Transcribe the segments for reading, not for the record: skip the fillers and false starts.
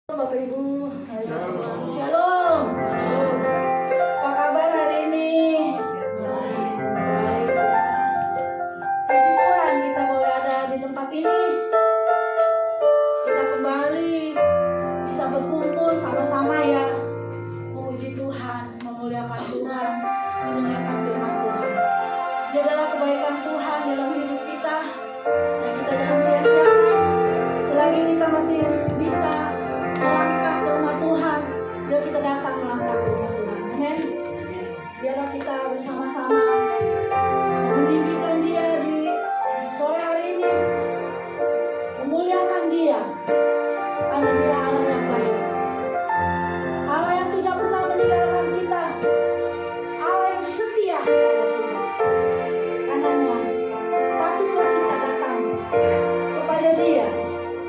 Bapak Ibu, Shalom. Apa kabar hari ini? Baik. Puji Tuhan kita boleh ada di tempat ini. Kita kembali bisa berkumpul sama-sama ya, memuji Tuhan, memuliakan Tuhan, mendengarkan firman Tuhan. Dia adalah kebaikan Tuhan dalam hidup kita, dan kita jangan sia-siakan. Selagi kita masih bisa melangkah ke rumah Tuhan, biar kita datang melangkah ke rumah Tuhan. Amin. Biarlah kita bersama-sama meninggikan Dia di sore hari ini, memuliakan Dia. Karena Dia Allah yang baik, Allah yang tidak pernah meninggalkan kita, Allah yang setia kepada kita. Karenanya patutlah kita datang kepada Dia,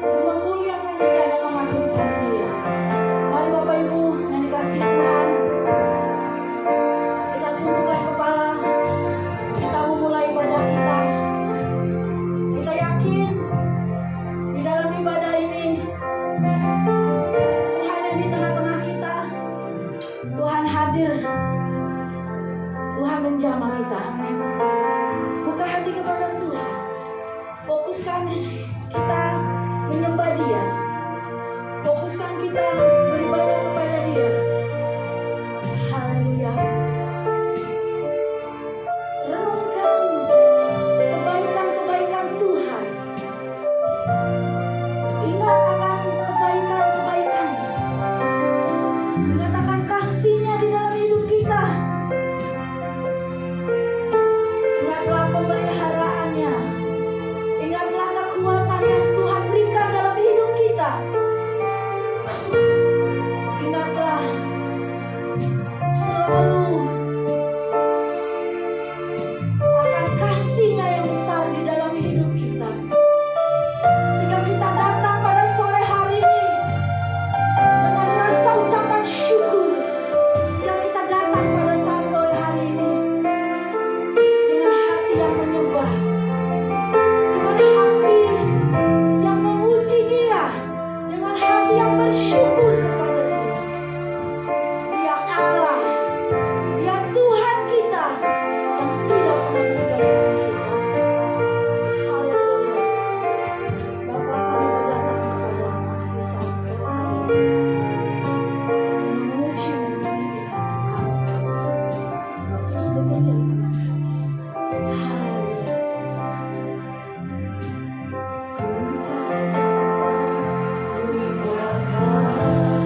memuliakan Dia dan memagungkan Dia. Mari Bapak Ibu yang dikasihi Tuhan, kita tundukkan kepala, kita memulai ibadah kita. Kita yakin di dalam ibadah ini Tuhan yang di tengah-tengah kita, Tuhan hadir, Tuhan menjamah kita. Amin. Buka hati kepada Tuhan, fokuskan kita menyembah Dia, fokuskan kita beribadah kepada Dia. Haleluya. Renungkan kebaikan-kebaikan Tuhan. Ingat akan kebaikan-kebaikan, ingat akan kasih-Nya di dalam hidup kita. Ingatlah pemeliharaannya, ingatlah kekuatan yang Tuhan berikan dalam hidup kita. Ingatlah selalu akan kasih-Nya yang besar di dalam hidup kita, sehingga kita datang pada sore hari ini dengan rasa ucapan syukur. Sehingga kita datang pada saat sore hari ini dengan hati yang menyembah, dengan hati yang memuji Dia, dengan hati yang bersyukur kepada Dia. Dia Allah, Dia Tuhan kita yang tidak pernah meninggalkan kita. Haleluya. Bapa, kami datang kepada-Mu di saat sore hari ini, memuji dan meninggikan Engkau. Engkau terus bekerja di tengah kami. Haleluya. Ku tak dapat lupakan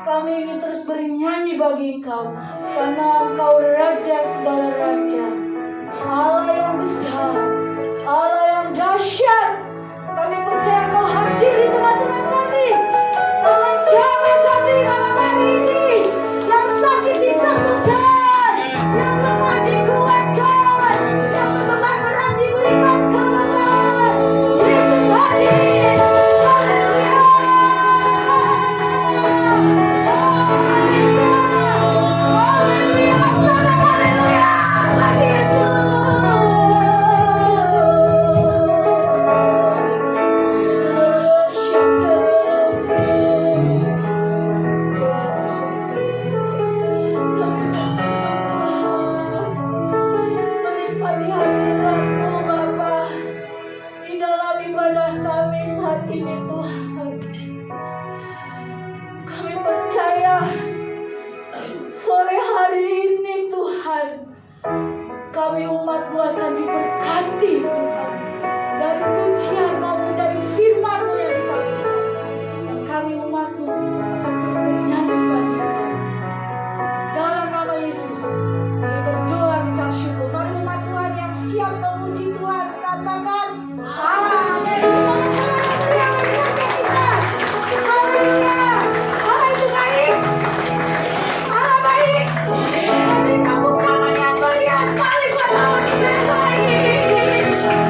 Kami ingin terus bernyanyi bagi Engkau, karena Engkau Raja segala raja, Allah yang besar, Allah yang dahsyat. Kami percaya Engkau hadir di tengah-tengah kami. Kau menjaga kami malam hari ini. Yang sakit disembuhkan, yang lemah dikuatkan, yang beban berat diberikan kemenangan. Yesus hadir. Haleluya. Haleluya. Haleluya. Hadir Tuhan. diberkati Tuhan. Dari pujian maupun dari firman-Mu yang dikabulkan. Dan kami umat-Mu akan terus bernyanyi bagi Engkau. Dalam nama Yesus, kami berdoa ucap syukur. Mari umat Tuhan yang siap memuji Tuhan, katakan amin. Haleluya. Allah itu baik. Allah baik. Kami sambut nama yang mulia sekali buat Allah itu baik.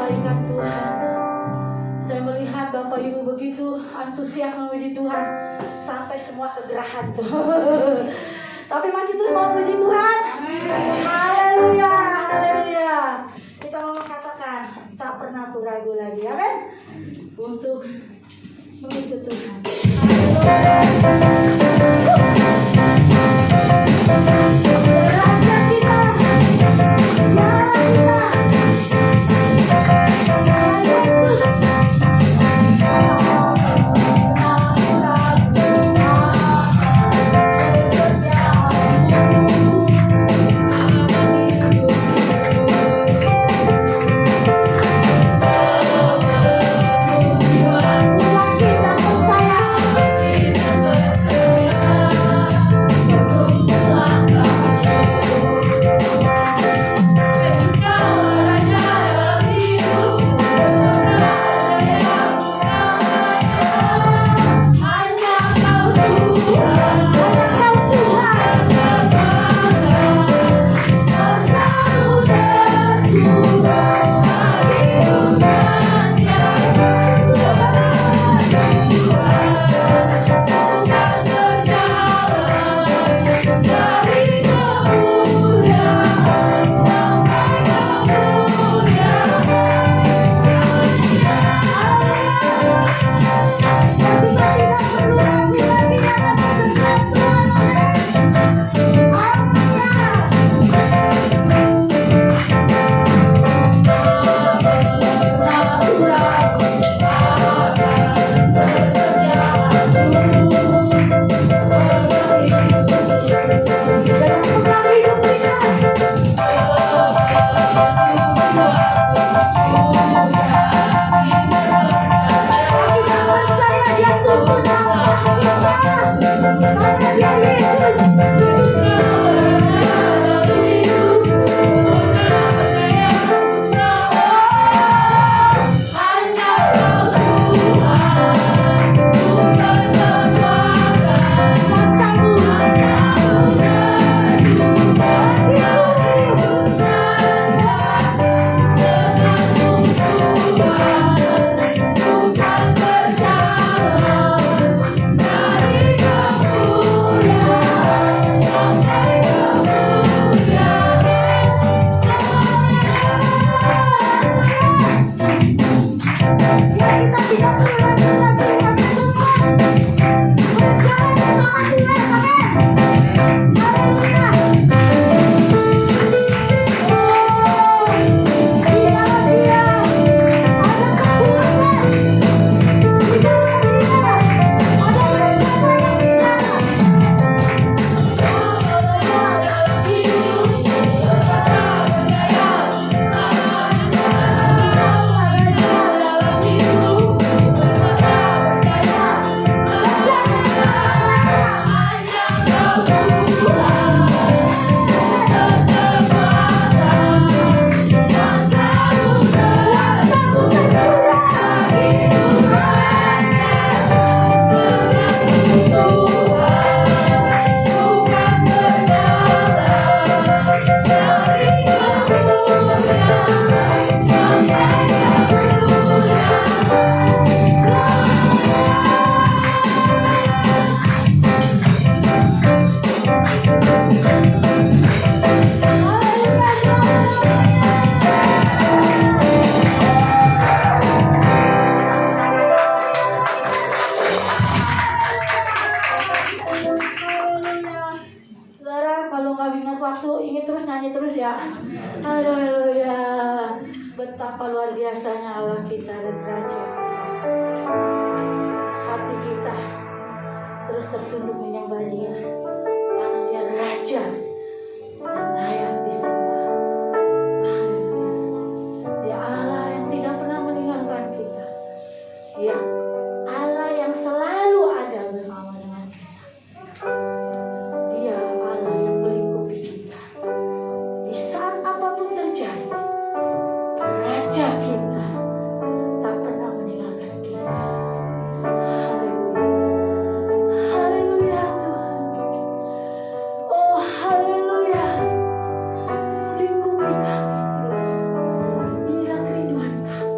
kebaikan Tuhan. Saya melihat Bapak Ibu begitu antusias memuji Tuhan sampai semua kegerahan tuh. Tapi masih terus mau memuji Tuhan. Haleluya, haleluya. Kita mau katakan tak pernah aku ragu lagi, amin. Untuk memuji Tuhan. Lingkupi kami terus. Inilah kerinduan kami.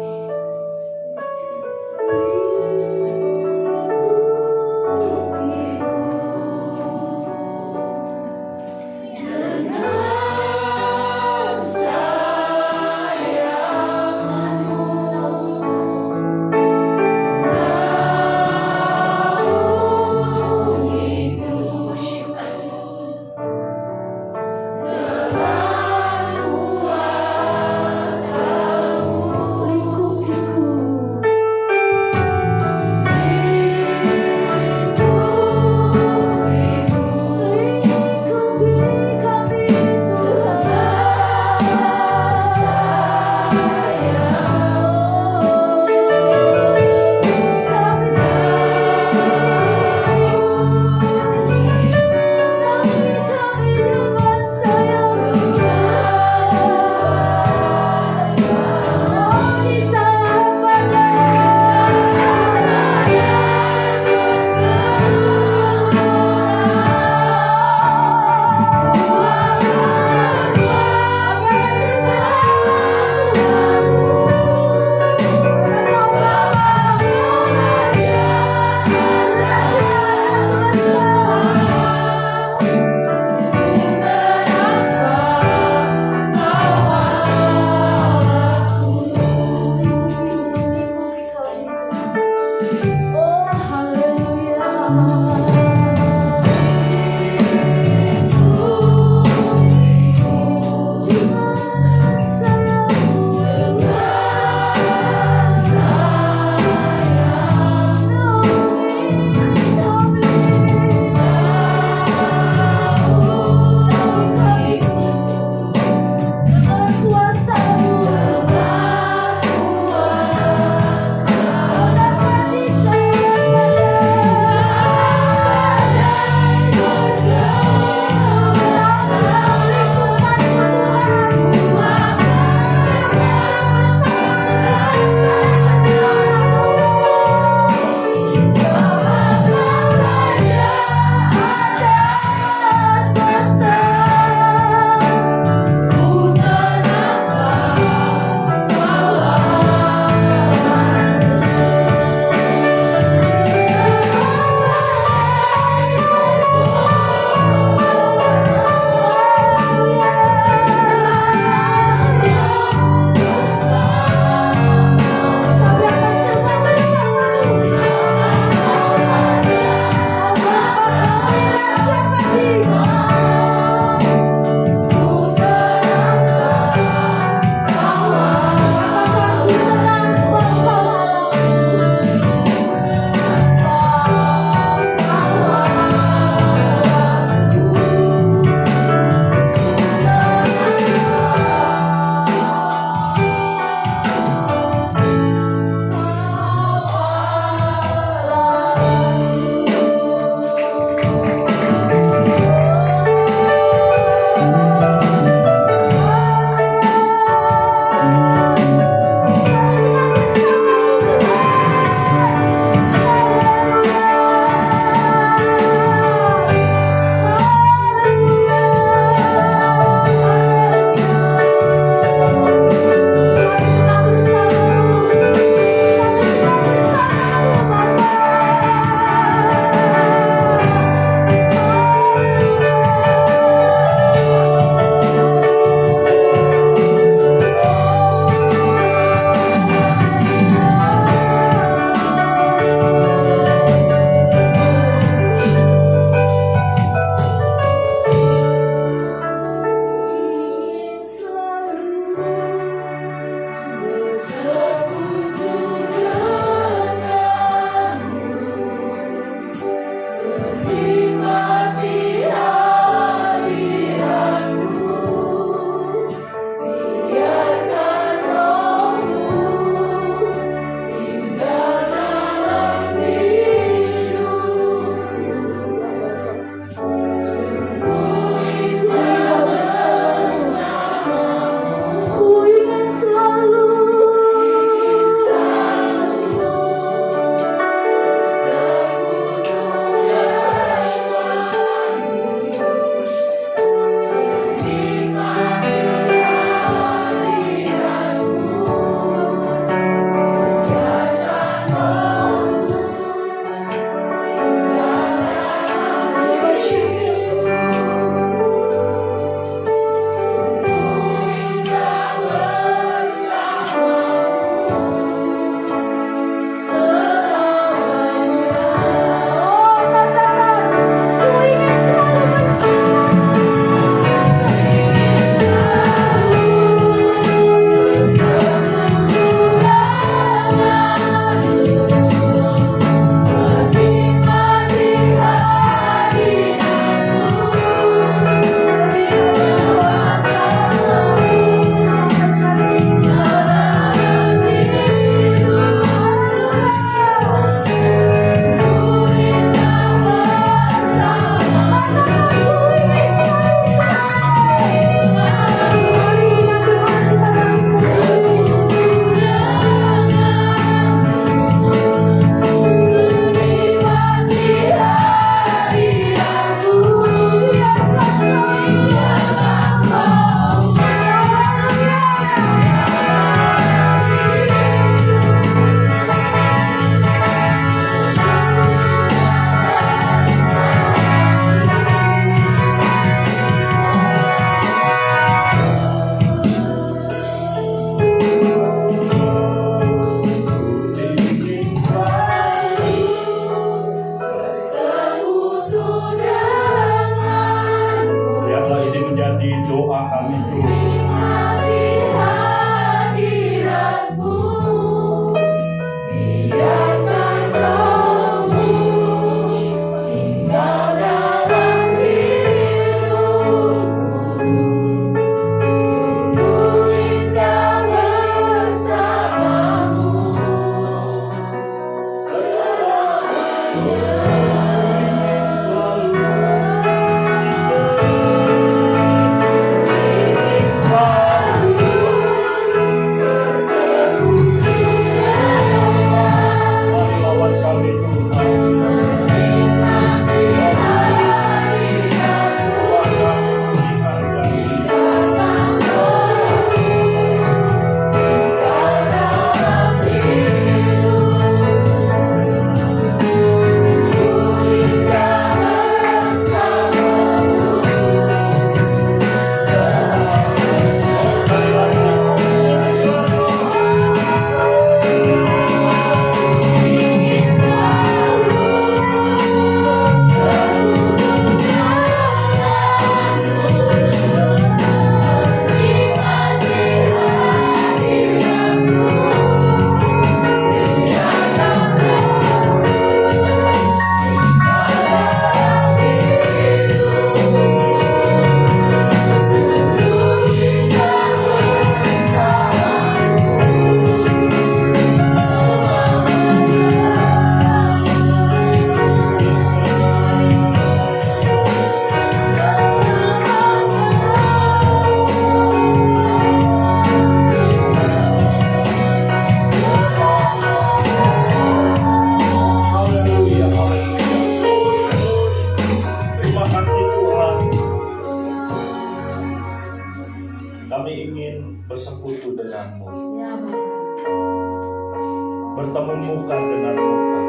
bertemu muka dengan muka,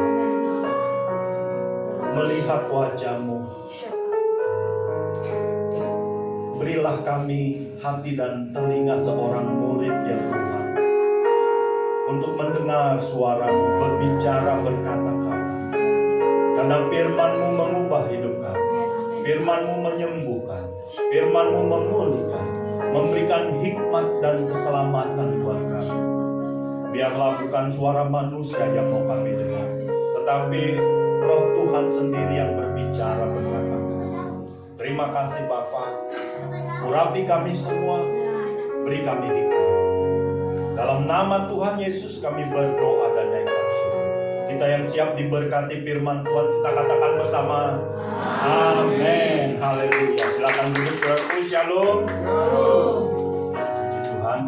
melihat wajah-Mu. Berilah kami hati dan telinga seorang murid ya Tuhan, untuk mendengar suara-Mu berbicara, berkata-kata. Karena firman-Mu mengubah hidup kami, firman-Mu menyembuhkan, firman-Mu memulihkan, memberikan hikmat dan keselamatan buat kami. Biarlah bukan suara manusia yang mau kami dengar, tetapi Roh Tuhan sendiri yang berbicara, berkata. Terima kasih Bapa. Urapi kami semua, beri kami hikmat. Dalam nama Tuhan Yesus kami berdoa dan nyatakan syukur. Kita yang siap diberkati firman Tuhan, kita katakan bersama. Amin. Haleluya. Silakan duduk saudaraku. Shalom. Puji Tuhan.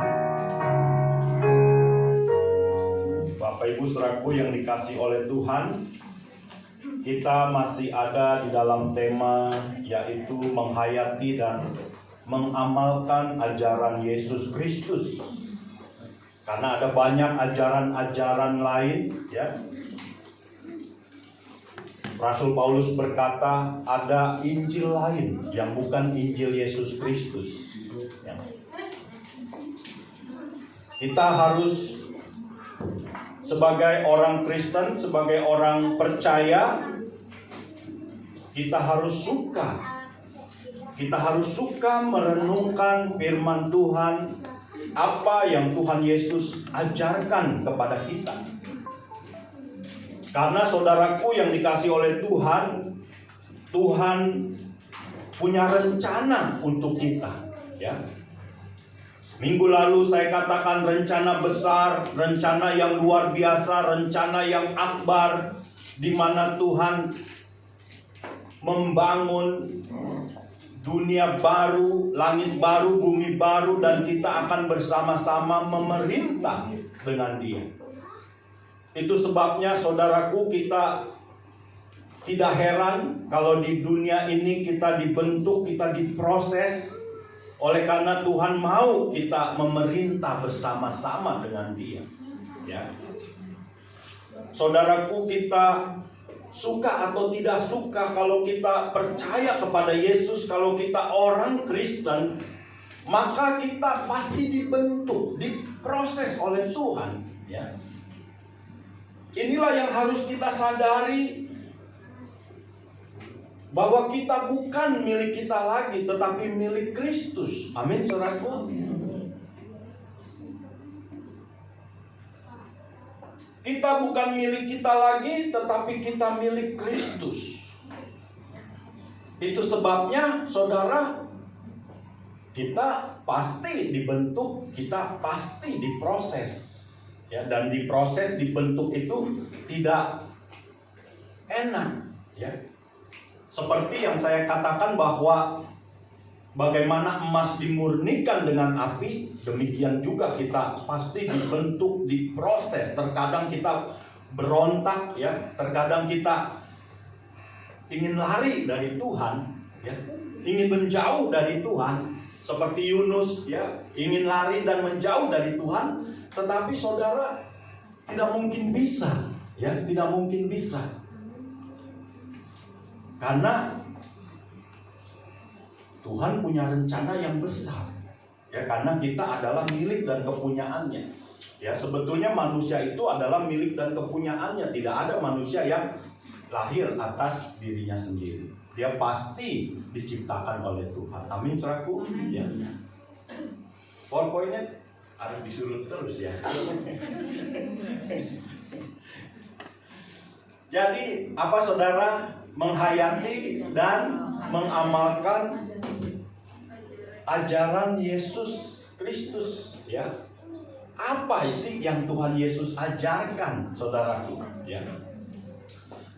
Bapak Ibu saudaraku yang dikasih oleh Tuhan, kita masih ada di dalam tema yaitu menghayati dan mengamalkan ajaran Yesus Kristus. Karena ada banyak ajaran-ajaran lain, ya. Rasul Paulus berkata ada Injil lain yang bukan Injil Yesus Kristus. Ya. Kita harus sebagai orang Kristen, sebagai orang percaya, kita harus suka merenungkan firman Tuhan, apa yang Tuhan Yesus ajarkan kepada kita. Karena saudaraku yang dikasih oleh Tuhan, Tuhan punya rencana untuk kita, ya. Minggu lalu saya katakan rencana besar, rencana yang luar biasa, rencana yang akbar, di mana Tuhan membangun dunia baru, langit baru, bumi baru, dan kita akan bersama-sama memerintah dengan Dia. Itu sebabnya saudaraku, kita tidak heran kalau di dunia ini kita dibentuk, kita diproses, oleh karena Tuhan mau kita memerintah bersama-sama dengan Dia. Ya. Saudaraku, kita suka atau tidak suka, kalau kita percaya kepada Yesus, kalau kita orang Kristen, maka kita pasti dibentuk, diproses oleh Tuhan. Ya. Inilah yang harus kita sadari, bahwa kita bukan milik kita lagi, tetapi milik Kristus. Amin, saudaraku. Kita bukan milik kita lagi, tetapi kita milik Kristus. Itu sebabnya, saudara, kita pasti dibentuk, kita pasti diproses. Ya, dan diproses, dibentuk itu tidak enak, ya. Seperti yang saya katakan bahwa bagaimana emas dimurnikan dengan api, demikian juga kita pasti dibentuk, diproses. Terkadang kita berontak, ya. Terkadang kita ingin lari dari Tuhan, ya. Ingin menjauh dari Tuhan, seperti Yunus, ya, ingin lari dan menjauh dari Tuhan. Tetapi saudara, tidak mungkin bisa, ya, tidak mungkin bisa. Karena Tuhan punya rencana yang besar, ya, karena kita adalah milik dan kepunyaannya. Ya, sebetulnya manusia itu adalah milik dan kepunyaannya. Tidak ada manusia yang lahir atas dirinya sendiri. Dia pasti diciptakan oleh Tuhan. Amin, saudaraku. Ya. PowerPoint-nya harus disuruh terus, ya. Jadi apa saudara? Menghayati dan mengamalkan ajaran Yesus Kristus, ya. Apa sih yang Tuhan Yesus ajarkan, saudaraku, ya?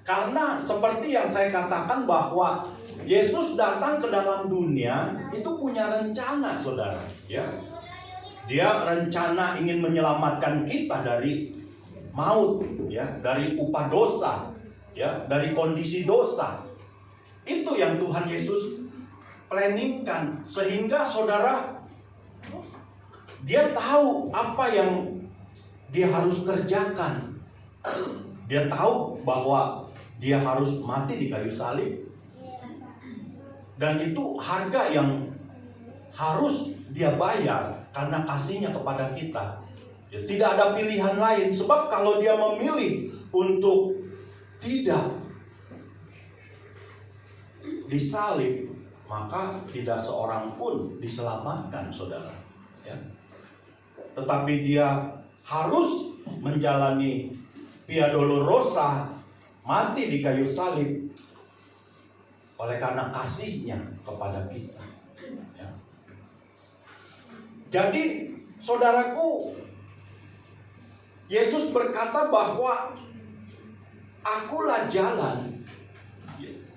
Karena seperti yang saya katakan bahwa Yesus datang ke dalam dunia itu punya rencana, saudara, ya. Dia rencana ingin menyelamatkan kita dari maut, ya, dari upah dosa, ya, dari kondisi dosa. Itu yang Tuhan Yesus planningkan, sehingga saudara, Dia tahu apa yang Dia harus kerjakan. Dia tahu bahwa dia harus mati di kayu salib. Dan itu harga yang harus dia bayar karena kasihnya kepada kita. Ya, tidak ada pilihan lain. Sebab kalau dia memilih untuk tidak disalib, maka tidak seorang pun diselamatkan, saudara. Ya. Tetapi dia harus menjalani Via Dolorosa, mati di kayu salib, oleh karena kasihnya kepada kita. Ya. Jadi, saudaraku, Yesus berkata bahwa akulah jalan.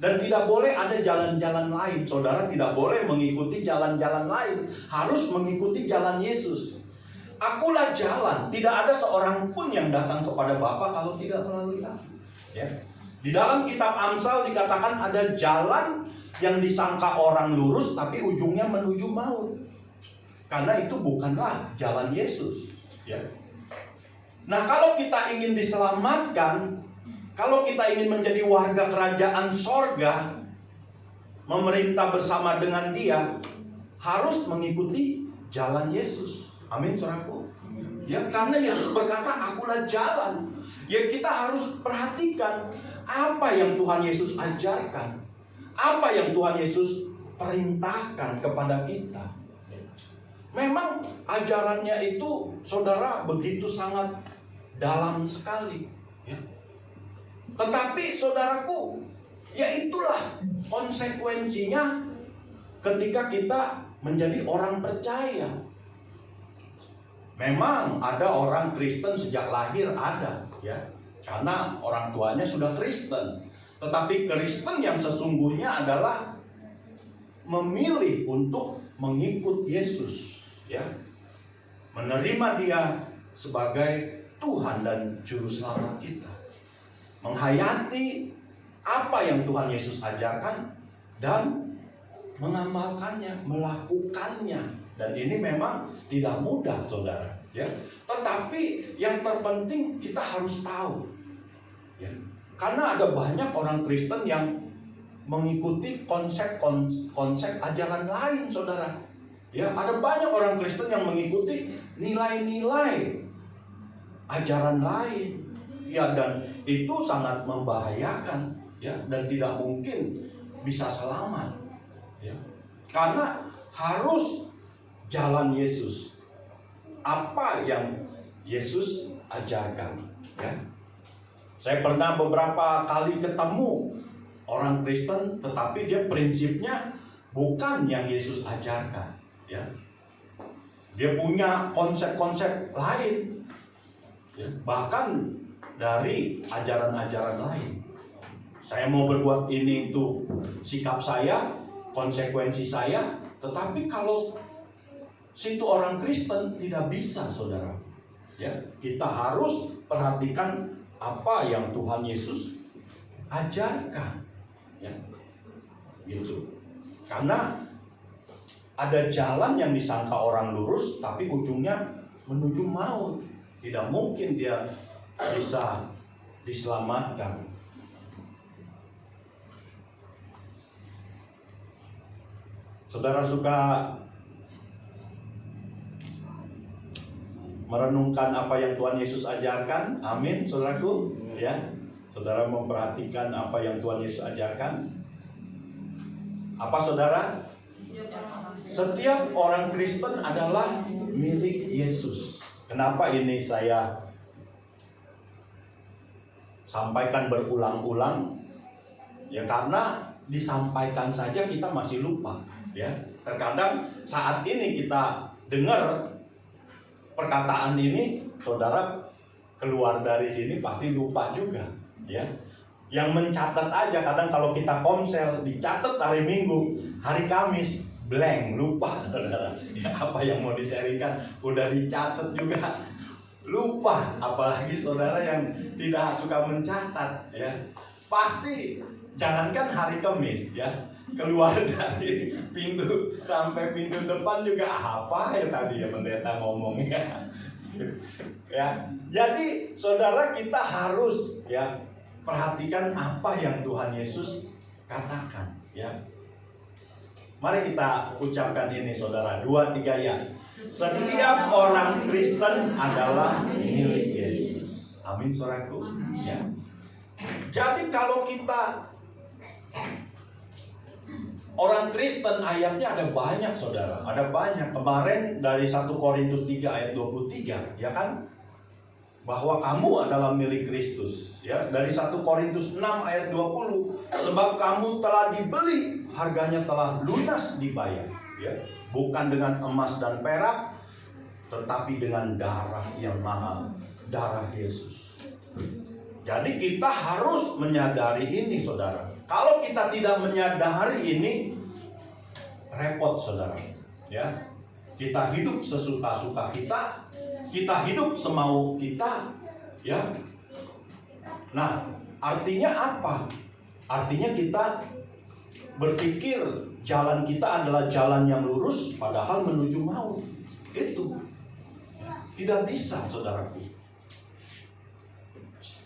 Dan tidak boleh ada jalan-jalan lain. Saudara tidak boleh mengikuti jalan-jalan lain. Harus mengikuti jalan Yesus. Akulah jalan. Tidak ada seorang pun yang datang kepada Bapa kalau tidak melalui aku. Ya. Di dalam kitab Amsal dikatakan ada jalan yang disangka orang lurus tapi ujungnya menuju maut. Karena itu bukanlah jalan Yesus. Ya. Nah, kalau kita ingin diselamatkan, kalau kita ingin menjadi warga kerajaan sorga, memerintah bersama dengan Dia, harus mengikuti jalan Yesus. Amin, saudaraku. Ya, karena Yesus berkata, akulah jalan. Ya, kita harus perhatikan apa yang Tuhan Yesus ajarkan, apa yang Tuhan Yesus perintahkan kepada kita. Memang ajarannya itu, saudara, begitu sangat dalam sekali. Ya. Tetapi saudaraku, ya itulah konsekuensinya ketika kita menjadi orang percaya. Memang ada orang Kristen sejak lahir ada, ya, karena orang tuanya sudah Kristen. Tetapi Kristen yang sesungguhnya adalah memilih untuk mengikut Yesus, ya, menerima Dia sebagai Tuhan dan Juru Selamat kita, menghayati apa yang Tuhan Yesus ajarkan dan mengamalkannya, melakukannya. Dan ini memang tidak mudah, saudara. Ya, tetapi yang terpenting kita harus tahu. Ya, karena ada banyak orang Kristen yang mengikuti konsep ajaran lain, saudara. Ya, ada banyak orang Kristen yang mengikuti nilai-nilai ajaran lain. Ya, dan itu sangat membahayakan, ya, dan tidak mungkin bisa selamat, ya, karena harus jalan Yesus, apa yang Yesus ajarkan, ya. Saya pernah beberapa kali ketemu orang Kristen, tetapi dia prinsipnya bukan yang Yesus ajarkan, ya. Dia punya konsep-konsep lain, ya, bahkan dari ajaran-ajaran lain. Saya mau berbuat ini itu sikap saya, konsekuensi saya. Tetapi kalau situ orang Kristen tidak bisa, saudara. Ya, kita harus perhatikan apa yang Tuhan Yesus ajarkan. Ya, gitu. Karena ada jalan yang disangka orang lurus, tapi ujungnya menuju maut. Tidak mungkin dia bisa diselamatkan. Saudara suka merenungkan apa yang Tuhan Yesus ajarkan? Amin, saudaraku. Ya, saudara memperhatikan apa yang Tuhan Yesus ajarkan. Apa, saudara? Setiap orang Kristen adalah milik Yesus. Kenapa ini saya sampaikan berulang-ulang? Ya, karena disampaikan saja kita masih lupa, ya. Terkadang saat ini kita dengar perkataan ini, saudara keluar dari sini pasti lupa juga, ya. Yang mencatat aja, kadang kalau kita komsel dicatat hari Minggu, hari Kamis blank, lupa, saudara. Ya, apa yang mau di-sharingkan udah dicatat juga lupa, apalagi saudara yang tidak suka mencatat, ya. Pasti jangankan hari Kamis, ya, keluar dari pintu sampai pintu depan juga apa ya tadi ya pendeta ngomongnya, Ya, jadi saudara kita harus ya perhatikan apa yang Tuhan Yesus katakan ya. Mari kita ucapkan ini saudara, 2, 3 ya. Setiap orang Kristen adalah milik Yesus. Amin saudaraku. Ya. Jadi kalau kita orang Kristen, ayatnya ada banyak saudara, ada banyak. Kemarin dari 1 Korintus 3 ayat 23 ya kan, bahwa kamu adalah milik Kristus ya. Dari 1 Korintus 6 ayat 20, sebab kamu telah dibeli, harganya telah lunas dibayar ya. Bukan dengan emas dan perak, tetapi dengan darah yang mahal, darah Yesus. Jadi kita harus menyadari ini saudara. Kalau kita tidak menyadari ini, repot saudara ya. Kita hidup sesuka-suka kita, kita hidup semau kita ya. Nah, artinya apa? Artinya kita berpikir jalan kita adalah jalan yang lurus, padahal menuju maut. Itu tidak bisa saudaraku.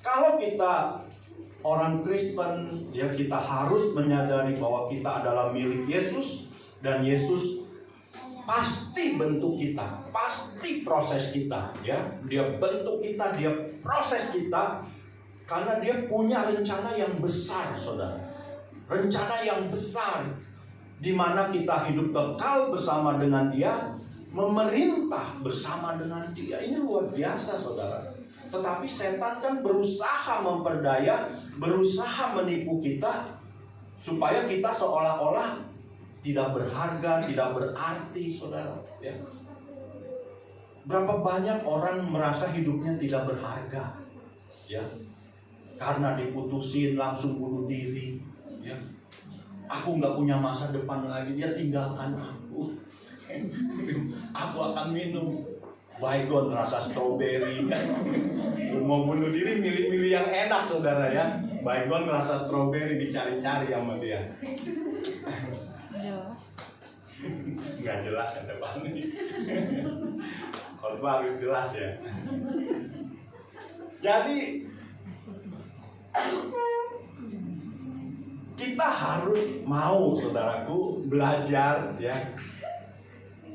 Kalau kita orang Kristen ya, kita harus menyadari bahwa kita adalah milik Yesus, dan Yesus pasti bentuk kita, pasti proses kita ya. Dia bentuk kita, dia proses kita, karena dia punya rencana yang besar saudara. Rencana yang besar, di mana kita hidup kekal bersama dengan dia, memerintah bersama dengan dia. Ini luar biasa saudara. Tetapi setan kan berusaha memperdaya, berusaha menipu kita, supaya kita seolah-olah tidak berharga, tidak berarti saudara ya. Berapa banyak orang merasa hidupnya tidak berharga ya, karena diputusin langsung bunuh diri ya. Aku nggak punya masa depan lagi, dia tinggalkan aku. Aku akan minum baygon rasa stroberi kan. Mau bunuh diri milih-milih yang enak saudara ya. Baygon rasa stroberi dicari-cari sama dia. Nggak jelas kan depan ini. Khotbah harus jelas ya. Jadi kita harus mau saudaraku belajar ya,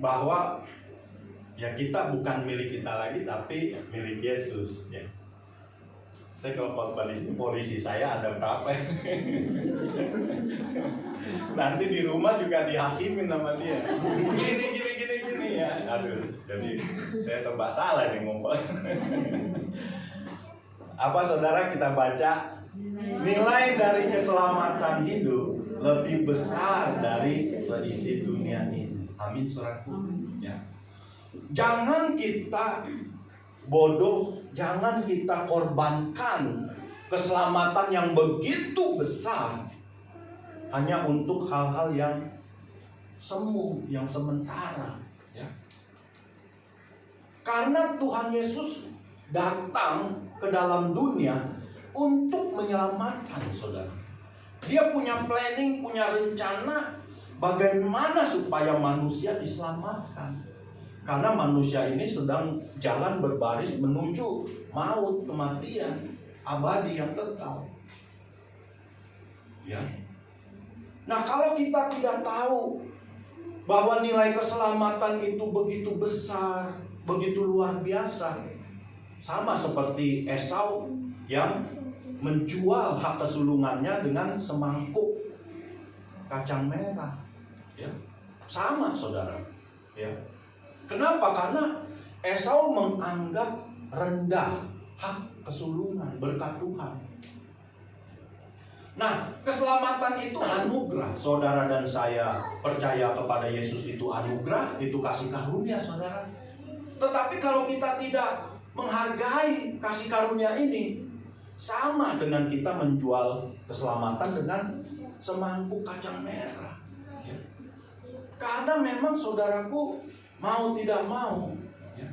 bahwa ya kita bukan milik kita lagi, tapi milik Yesus ya. Saya kalau khotbah di polisi saya ada berapa ya? Nanti di rumah juga dihakimin sama dia. Gini ya. Aduh, jadi saya terba salah nih ngomong. Apa saudara kita baca, nilai dari keselamatan hidup lebih besar dari seisi dunia ini. Amin saudaraku. Ya. Jangan kita bodoh, jangan kita korbankan keselamatan yang begitu besar hanya untuk hal-hal yang semu, yang sementara ya. Karena Tuhan Yesus datang ke dalam dunia untuk menyelamatkan saudara. Dia punya planning, punya rencana bagaimana supaya manusia diselamatkan. Karena manusia ini sedang jalan berbaris menuju maut, kematian abadi yang kekal. Ya. Nah, kalau kita tidak tahu bahwa nilai keselamatan itu begitu besar, begitu luar biasa, sama seperti Esau yang menjual hak kesulungannya dengan semangkuk kacang merah. Ya. Sama saudara. Ya. Kenapa? Karena Esau menganggap rendah hak kesulungan berkat Tuhan. Nah, keselamatan itu anugerah. Saudara dan saya percaya kepada Yesus itu anugerah, itu kasih karunia saudara. Tetapi kalau kita tidak menghargai kasih karunia ini, sama dengan kita menjual keselamatan dengan semangkuk kacang merah. Ya. Karena memang saudaraku, mau tidak mau ya,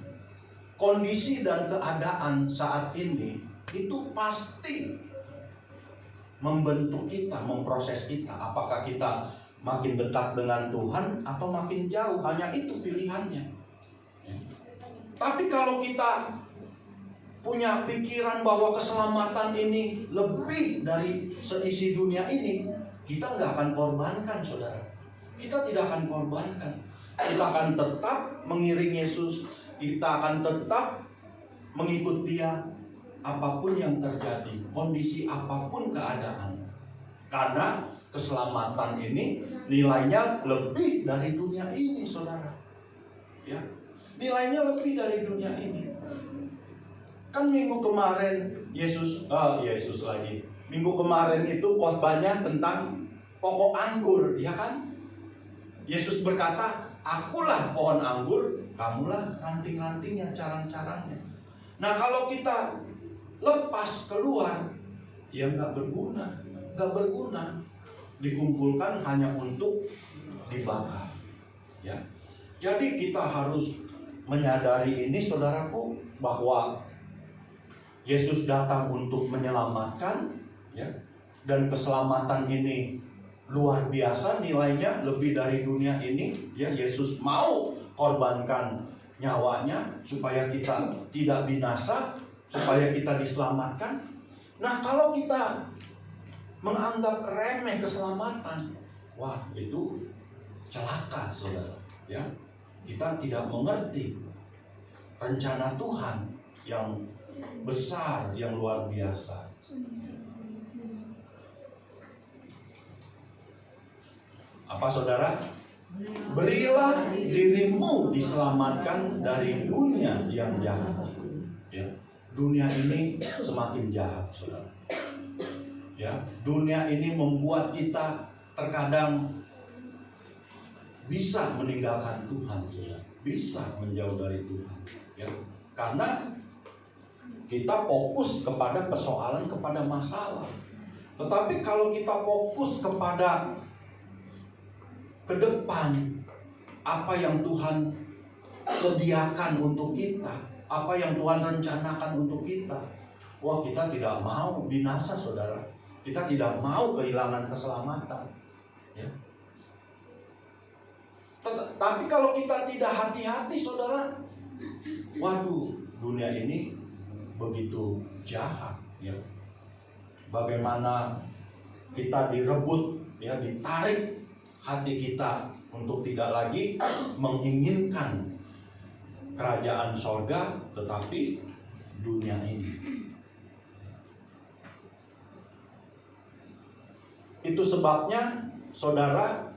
kondisi dan keadaan saat ini itu pasti membentuk kita, memproses kita. Apakah kita makin dekat dengan Tuhan atau makin jauh? Hanya itu pilihannya ya. Tapi kalau kita punya pikiran bahwa keselamatan ini lebih dari seisi dunia ini, kita nggak akan korbankan, saudara. Kita tidak akan korbankan. Kita akan tetap mengiring Yesus. Kita akan tetap mengikut Dia apapun yang terjadi, kondisi apapun keadaan. Karena keselamatan ini nilainya lebih dari dunia ini, saudara. Ya, nilainya lebih dari dunia ini. Kan minggu kemarin Yesus lagi. Minggu kemarin itu khotbahnya tentang pokok anggur, ya kan? Yesus berkata, "Akulah pohon anggur, kamulah ranting-rantingnya, carang-carangnya." Nah, kalau kita lepas keluar, ya nggak berguna. Dikumpulkan hanya untuk dibakar. Ya, jadi kita harus menyadari ini, saudaraku, bahwa Yesus datang untuk menyelamatkan, ya, dan keselamatan ini luar biasa nilainya, lebih dari dunia ini. Ya, Yesus mau korbankan nyawanya supaya kita tidak binasa, supaya kita diselamatkan. Nah, kalau kita menganggap remeh keselamatan, wah, itu celaka, saudara. Ya, kita tidak mengerti rencana Tuhan yang besar, yang luar biasa. Apa, saudara? Berilah dirimu diselamatkan dari dunia yang jahat. Ya, dunia ini semakin jahat, saudara. Ya, dunia ini membuat kita terkadang bisa meninggalkan Tuhan, saudara. Bisa menjauh dari Tuhan. Ya, karena kita fokus kepada persoalan, kepada masalah. Tetapi kalau kita fokus kepada ke depan, apa yang Tuhan sediakan untuk kita, apa yang Tuhan rencanakan untuk kita, wah, kita tidak mau binasa, saudara. Kita tidak mau kehilangan keselamatan. Ya. Tapi kalau kita tidak hati-hati, saudara, waduh, dunia ini begitu jahat. Ya. Bagaimana kita direbut, ya, ditarik hati kita untuk tidak lagi menginginkan kerajaan sorga, tetapi dunia ini. Itu sebabnya, saudara,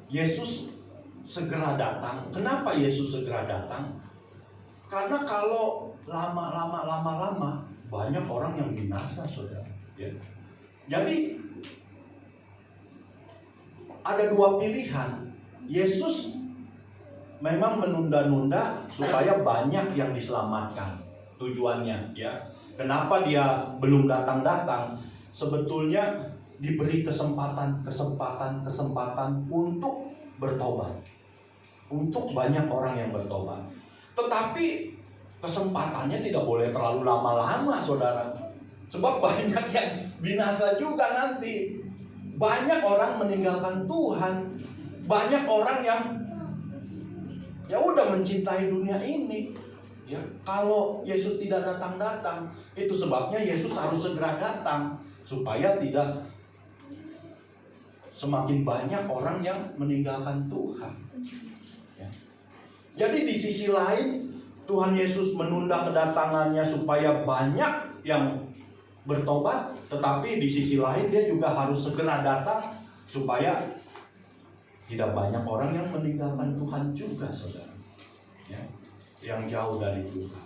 Yesus segera datang. Kenapa Yesus segera datang? Karena kalau lama-lama banyak orang yang binasa, saudara. Ya. Jadi ada dua pilihan. Yesus memang menunda-nunda supaya banyak yang diselamatkan. Tujuannya, ya. Kenapa Dia belum datang-datang? Sebetulnya diberi kesempatan untuk bertobat. Untuk banyak orang yang bertobat. Tetapi kesempatannya tidak boleh terlalu lama-lama, saudara. Sebab banyak yang binasa juga nanti. Banyak orang meninggalkan Tuhan. Banyak orang yang ya udah mencintai dunia ini. Ya, kalau Yesus tidak datang-datang, itu sebabnya Yesus harus segera datang supaya tidak semakin banyak orang yang meninggalkan Tuhan. Ya. Jadi di sisi lain, Tuhan Yesus menunda kedatangannya supaya banyak yang bertobat, tetapi di sisi lain Dia juga harus segera datang supaya tidak banyak orang yang meninggalkan Tuhan juga, saudara. Ya, yang jauh dari Tuhan.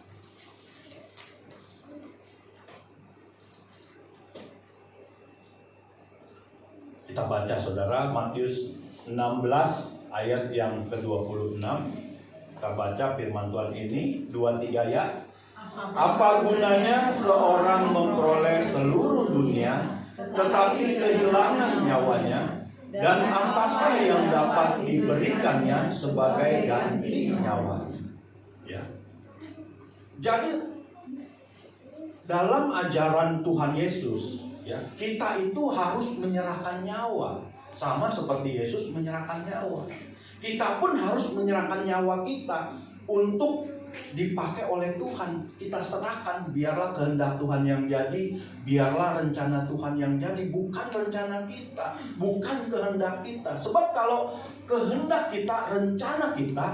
Kita baca, saudara, Matius 16 ayat yang ke-26. Kita baca firman Tuhan ini 2-3 ya. Apa gunanya seorang memperoleh seluruh dunia tetapi kehilangan nyawanya, dan apakah yang dapat diberikannya sebagai ganti nyawanya? Ya. Jadi dalam ajaran Tuhan Yesus, ya, kita itu harus menyerahkan nyawa, sama seperti Yesus menyerahkan nyawa. Kita pun harus menyerahkan nyawa kita untuk dipakai oleh Tuhan. Kita serahkan, biarlah kehendak Tuhan yang jadi, biarlah rencana Tuhan yang jadi, bukan rencana kita, bukan kehendak kita. Sebab kalau kehendak kita, rencana kita,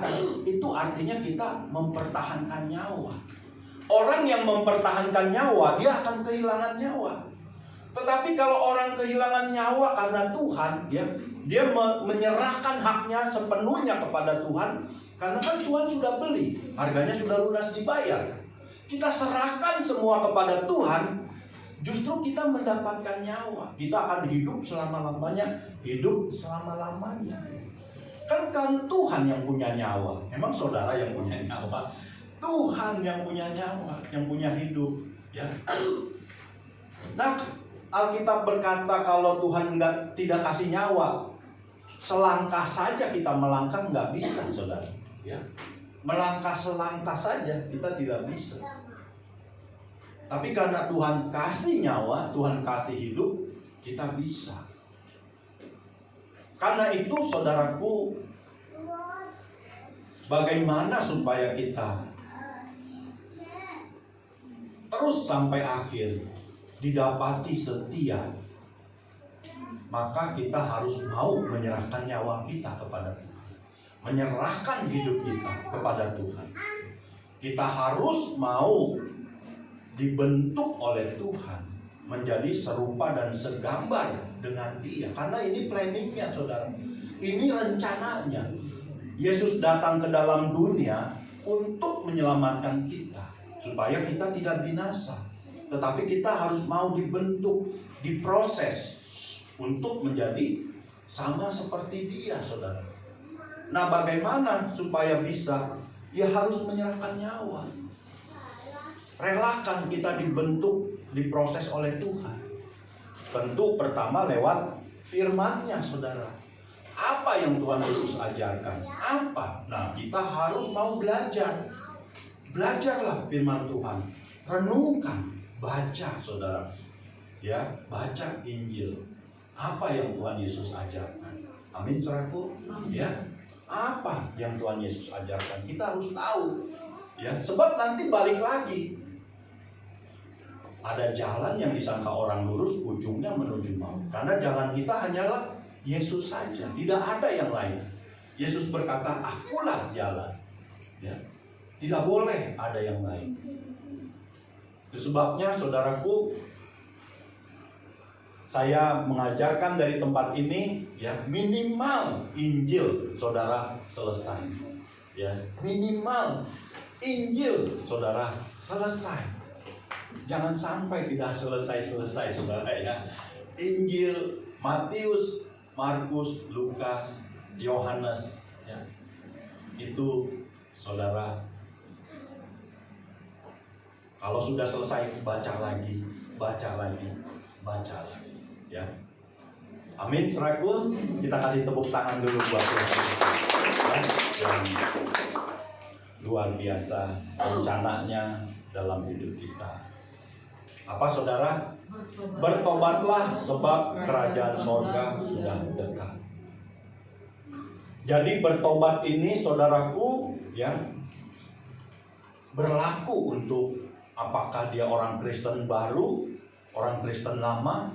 itu artinya kita mempertahankan nyawa. Orang yang mempertahankan nyawa, dia akan kehilangan nyawa. Tetapi kalau orang kehilangan nyawa karena Tuhan, dia menyerahkan haknya sepenuhnya kepada Tuhan. Karena kan Tuhan sudah beli, harganya sudah lunas dibayar. Kita serahkan semua kepada Tuhan, justru kita mendapatkan nyawa. Kita akan hidup selama-lamanya, Kan Tuhan yang punya nyawa. Emang saudara yang punya nyawa? Tuhan yang punya nyawa, yang punya hidup. Ya. Nah, Alkitab berkata kalau Tuhan tidak kasih nyawa, selangkah saja kita melangkah nggak bisa, saudara. Ya, melangkah selangkah saja kita tidak bisa. Tapi karena Tuhan kasih nyawa, Tuhan kasih hidup, kita bisa. Karena itu, saudaraku, bagaimana supaya kita terus sampai akhir didapati setia, maka kita harus mau menyerahkan nyawa kita kepada Tuhan. Menyerahkan hidup kita kepada Tuhan. Kita harus mau dibentuk oleh Tuhan menjadi serupa dan segambar dengan Dia. Karena ini planningnya, saudara. Ini rencananya. Yesus datang ke dalam dunia untuk menyelamatkan kita, supaya kita tidak binasa. Tetapi kita harus mau dibentuk, diproses untuk menjadi sama seperti Dia, saudara. Nah, bagaimana supaya bisa? Ya harus menyerahkan nyawa. Relakan kita dibentuk, diproses oleh Tuhan. Tentu pertama lewat firman-Nya, saudara. Apa yang Tuhan Yesus ajarkan? Apa? Nah, kita harus mau belajar. Belajarlah firman Tuhan. Renungkan, baca, saudara. Ya, baca Injil. Apa yang Tuhan Yesus ajarkan? Amin, saudaraku. Ya. Apa yang Tuhan Yesus ajarkan? Kita harus tahu. Ya, sebab nanti balik lagi. Ada jalan yang disangka orang lurus, ujungnya menuju maut. Karena jalan kita hanyalah Yesus saja, tidak ada yang lain. Yesus berkata, "Akulah jalan." Ya. Tidak boleh ada yang lain. Itu sebabnya, saudaraku, saya mengajarkan dari tempat ini, ya, minimal Injil saudara selesai. Ya, minimal Injil saudara selesai. Jangan sampai tidak selesai, saudara, ya. Injil Matius, Markus, Lukas, Yohanes, ya. Itu saudara, kalau sudah selesai, baca lagi. Ya. Amin, saudaraku. Kita kasih tepuk tangan dulu buat Tuhan. Yang luar biasa rencananya dalam hidup kita. Apa, saudara? Bertobatlah sebab kerajaan sorga sudah dekat. Jadi bertobat ini, saudaraku, ya, berlaku untuk apakah dia orang Kristen baru, orang Kristen lama.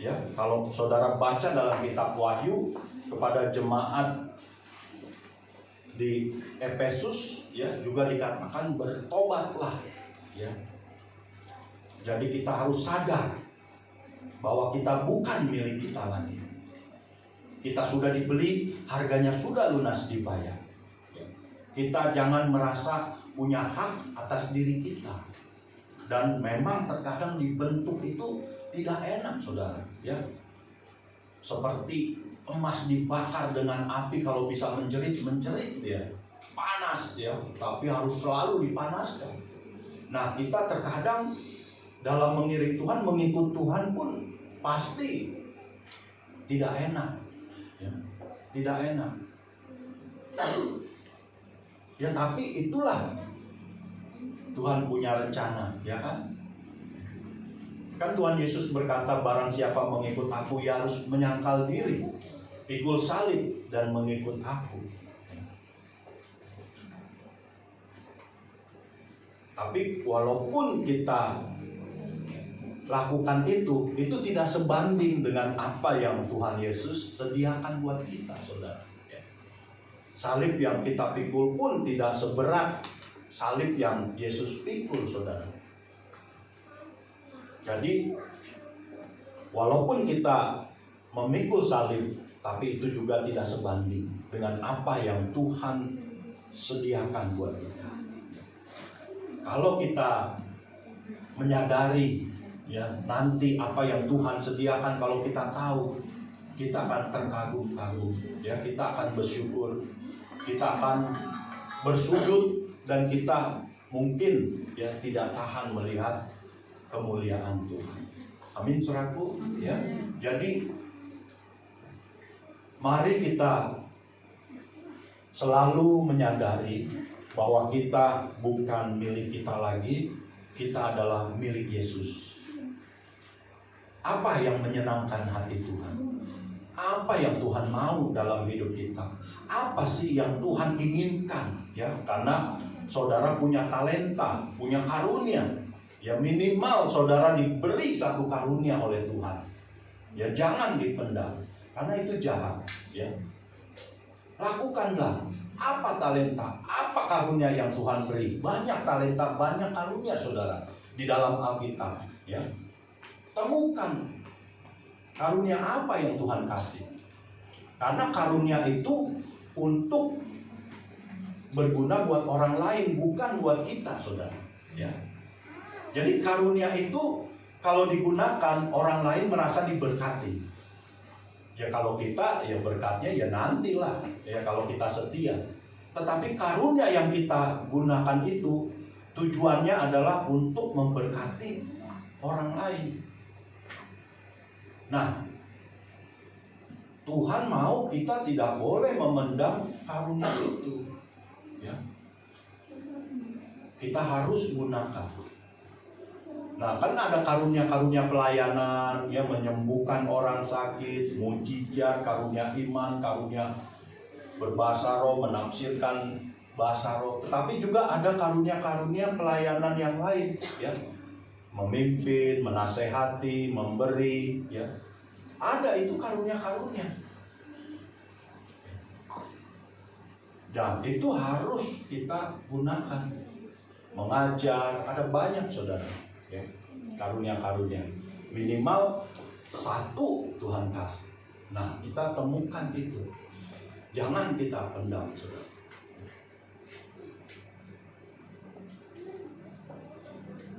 Ya, kalau saudara baca dalam kitab Wahyu kepada jemaat di Efesus, ya, juga dikatakan bertobatlah. Ya. Jadi kita harus sadar bahwa kita bukan milik kita lagi. Kita sudah dibeli, harganya sudah lunas dibayar. Ya. Kita jangan merasa punya hak atas diri kita. Dan memang terkadang dibentuk itu tidak enak, saudara. Ya, seperti emas dibakar dengan api, kalau bisa menjerit dia, panas, ya. Tapi harus selalu dipanaskan. Nah, kita terkadang dalam mengiring Tuhan, mengikut Tuhan pun pasti tidak enak, ya. Tidak enak. Ya, tapi itulah Tuhan punya rencana, ya kan? Kan Tuhan Yesus berkata, barang siapa mengikut aku, ia harus menyangkal diri, pikul salib, dan mengikut aku. Tapi walaupun kita lakukan itu tidak sebanding dengan apa yang Tuhan Yesus sediakan buat kita, saudara. Salib yang kita pikul pun tidak seberat salib yang Yesus pikul, saudara. Jadi walaupun kita memikul salib, tapi itu juga tidak sebanding dengan apa yang Tuhan sediakan buat kita. Kalau kita menyadari ya nanti apa yang Tuhan sediakan, kalau kita tahu, kita akan terkagum-kagum, ya kita akan bersyukur, kita akan bersujud, dan kita mungkin ya tidak tahan melihat kemuliaan Tuhan. Amin, saudaraku. Ya, jadi mari kita selalu menyadari bahwa kita bukan milik kita lagi, kita adalah milik Yesus. Apa yang menyenangkan hati Tuhan? Apa yang Tuhan mau dalam hidup kita? Apa sih yang Tuhan inginkan? Ya, karena saudara punya talenta, punya karunia. Ya minimal saudara diberi satu karunia oleh Tuhan. Ya jangan dipendam, karena itu jahat. Ya, lakukanlah. Apa talenta, apa karunia yang Tuhan beri? Banyak talenta, banyak karunia, saudara, di dalam Alkitab. Ya, temukan karunia apa yang Tuhan kasih. Karena karunia itu untuk berguna buat orang lain, bukan buat kita, saudara. Ya. Jadi karunia itu kalau digunakan, orang lain merasa diberkati. Ya kalau kita, ya berkatnya ya nantilah, ya kalau kita setia. Tetapi karunia yang kita gunakan itu tujuannya adalah untuk memberkati orang lain. Nah, Tuhan mau kita tidak boleh memendam karunia itu. Ya. Kita harus gunakan. Nah, kan ada karunia-karunia pelayanan, ya menyembuhkan orang sakit, mujizat, karunia iman, karunia berbahasa roh, menafsirkan bahasa roh. Tetapi juga ada karunia-karunia pelayanan yang lain, ya, memimpin, menasehati, memberi, ya. Ada itu karunia-karunia. Dan itu harus kita gunakan. Mengajar, ada banyak, saudara. Ya, karunia-karunia minimal satu Tuhan kasih. Nah, kita temukan itu, jangan kita pendam, saudara.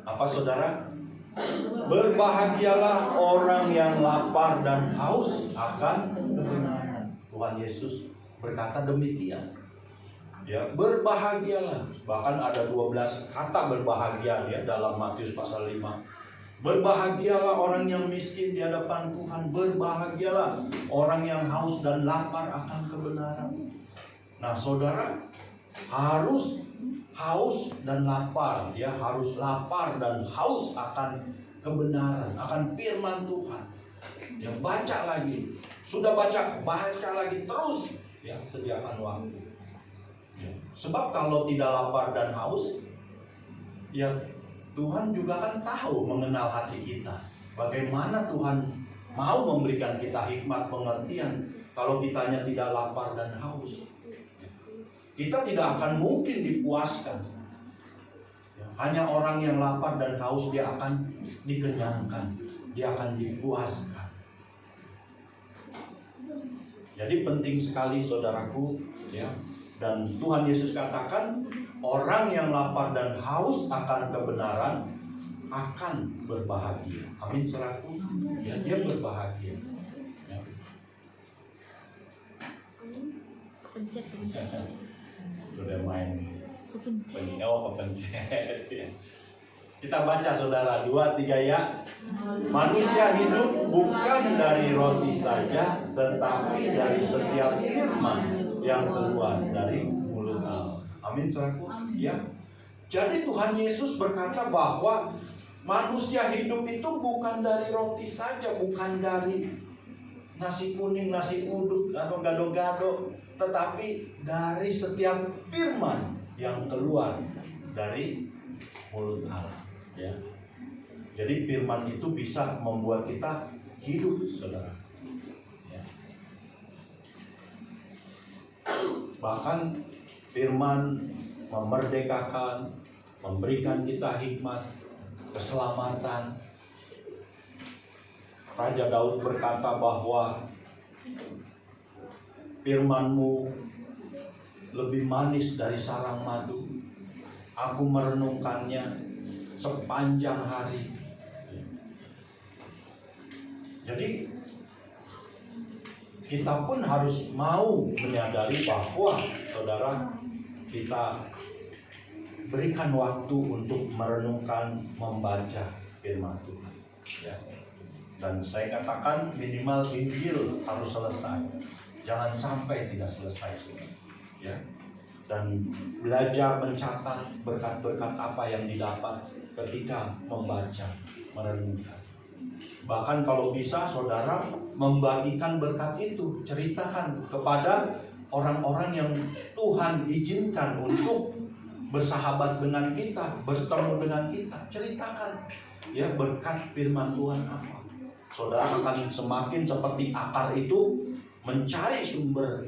Apa, saudara? Berbahagialah orang yang lapar dan haus akan kebenaran. Tuhan Yesus berkata demikian. Ya, berbahagialah. Bahkan ada 12 kata berbahagia ya dalam Matius pasal 5. Berbahagialah orang yang miskin di hadapan Tuhan. Berbahagialah orang yang haus dan lapar akan kebenaran. Nah, saudara harus haus dan lapar, ya harus lapar dan haus akan kebenaran, akan firman Tuhan. Ya baca lagi. Sudah baca lagi terus. Ya, sediakan waktu. Sebab kalau tidak lapar dan haus, ya Tuhan juga kan tahu mengenal hati kita. Bagaimana Tuhan mau memberikan kita hikmat pengertian kalau kitanya tidak lapar dan haus. Kita tidak akan mungkin dipuaskan. Hanya orang yang lapar dan haus dia akan dikenyangkan, dia akan dipuaskan. Jadi penting sekali, saudaraku, ya. Dan Tuhan Yesus katakan orang yang lapar dan haus akan kebenaran akan berbahagia. Amin, saudaraku. Ya, dia berbahagia. Ya. Sudah main. Kepencet. Kita baca, saudara, 2-3 ya. Manusia hidup bukan dari roti saja, tetapi dari setiap firman yang keluar dari mulut Allah. Amin, saudaraku. Ya. Jadi Tuhan Yesus berkata bahwa manusia hidup itu bukan dari roti saja, bukan dari nasi kuning, nasi uduk atau gado-gado, tetapi dari setiap firman yang keluar dari mulut Jadi firman itu bisa membuat kita hidup, saudara. Ya. Bahkan firman memerdekakan, memberikan kita hikmat, keselamatan. Raja Daud berkata bahwa firman-Mu lebih manis dari sarang madu. Aku merenungkannya sepanjang hari. Jadi kita pun harus mau menyadari bahwa saudara, kita berikan waktu untuk merenungkan, membaca firman Tuhan. Ya. Dan saya katakan minimal Injil harus selesai. Jangan sampai tidak selesai, saudara. Ya. Dan belajar mencatat berkat-berkat apa yang didapat ketika membaca, merenungkan. Bahkan kalau bisa saudara membagikan berkat itu, ceritakan kepada orang-orang yang Tuhan izinkan untuk bersahabat dengan kita, bertemu dengan kita. Ceritakan ya berkat firman Tuhan apa. Saudara akan semakin seperti akar itu mencari sumber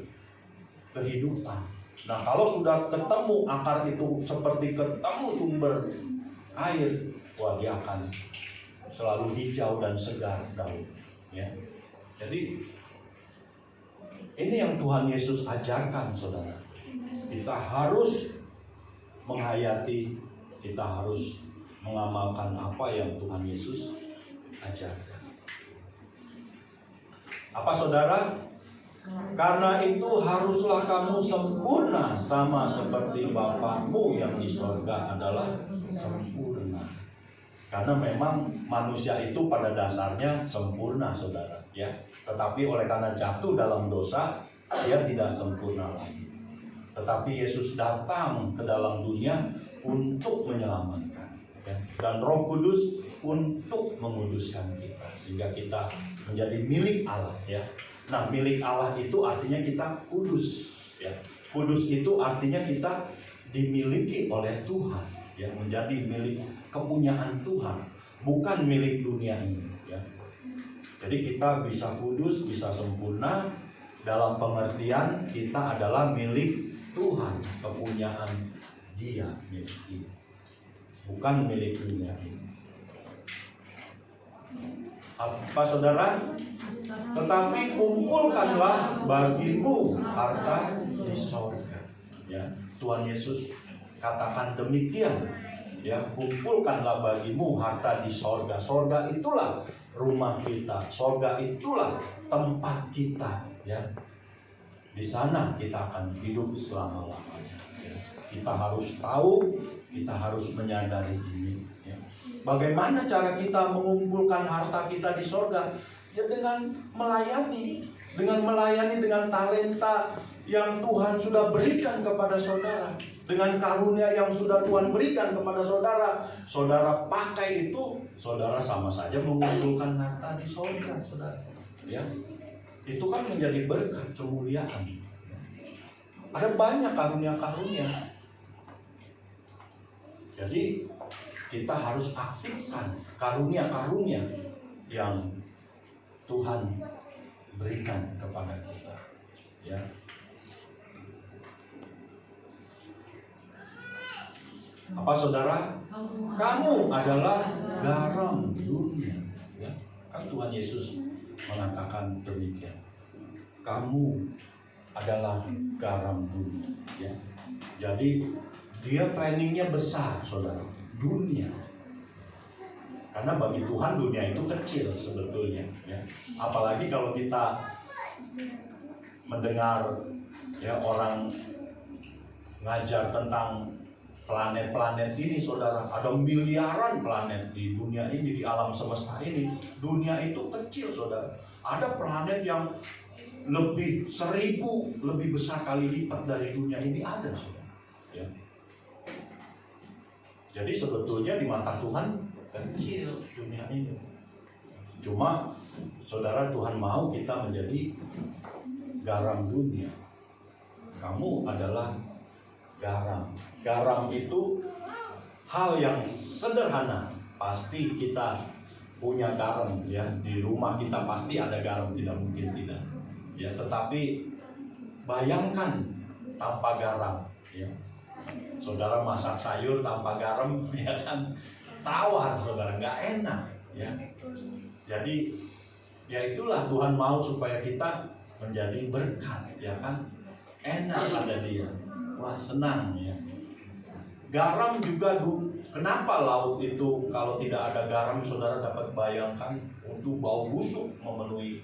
kehidupan. Nah, kalau sudah ketemu akar itu seperti ketemu sumber air, wah dia akan selalu hijau dan segar daun. Ya. Jadi ini yang Tuhan Yesus ajarkan, saudara. Kita harus menghayati, kita harus mengamalkan apa yang Tuhan Yesus ajarkan. Apa, saudara? Karena itu haruslah kamu sempurna sama seperti Bapa-Mu yang di sorga adalah sempurna. Karena memang manusia itu pada dasarnya sempurna, saudara, ya. Tetapi oleh karena jatuh dalam dosa, dia tidak sempurna lagi. Tetapi Yesus datang ke dalam dunia untuk menyelamatkan, ya. Dan Roh Kudus untuk menguduskan kita sehingga kita menjadi milik Allah, ya. Nah, milik Allah itu artinya kita kudus, ya. Kudus itu artinya kita dimiliki oleh Tuhan, ya, menjadi milik kepunyaan Tuhan, bukan milik dunia ini, ya. Jadi kita bisa kudus, bisa sempurna dalam pengertian kita adalah milik Tuhan, kepunyaan Dia, milik Dia, bukan milik dunia ini. Apa, saudara? Tetapi kumpulkanlah bagimu harta di sorga. Ya, Tuhan Yesus katakan demikian. Ya, kumpulkanlah bagimu harta di sorga. Sorga itulah rumah kita. Sorga itulah tempat kita. Ya, di sana kita akan hidup selama-lamanya. Ya, kita harus tahu, kita harus menyadari ini. Ya. Bagaimana cara kita mengumpulkan harta kita di sorga? Ya dengan melayani dengan talenta yang Tuhan sudah berikan kepada saudara, dengan karunia yang sudah Tuhan berikan kepada saudara. Saudara pakai itu, saudara sama saja mengumpulkan harta di sorga, saudara. Ya, itu kan menjadi berkat kemuliaan. Ada banyak karunia-karunia. Jadi kita harus aktifkan karunia-karunia yang Tuhan berikan kepada kita, ya. Apa, saudara? Kamu adalah garam dunia, ya. Kan Tuhan Yesus mengatakan demikian. Kamu adalah garam dunia, ya. Jadi dia planningnya besar, saudara. Dunia. Karena bagi Tuhan dunia itu kecil sebetulnya, ya. Apalagi kalau kita mendengar ya orang ngajar tentang planet-planet ini, saudara. Ada miliaran planet di dunia ini, di alam semesta ini. Dunia itu kecil, saudara. Ada planet yang lebih 1000 lebih besar kali lipat dari dunia ini ada, saudara. Ya. Jadi sebetulnya di mata Tuhan kecil dunia ini. Cuma saudara, Tuhan mau kita menjadi garam dunia. Kamu adalah garam. Garam itu hal yang sederhana pasti kita punya garam ya, di rumah kita pasti ada garam, tidak mungkin tidak. Ya, tetapi bayangkan tanpa garam ya. Saudara masak sayur tanpa garam ya kan tawar saudara, nggak enak ya. Jadi ya itulah Tuhan mau supaya kita menjadi berkat ya kan, enak ada Dia, wah senang ya. Garam juga kenapa laut itu kalau tidak ada garam, saudara dapat bayangkan untuk bau busuk memenuhi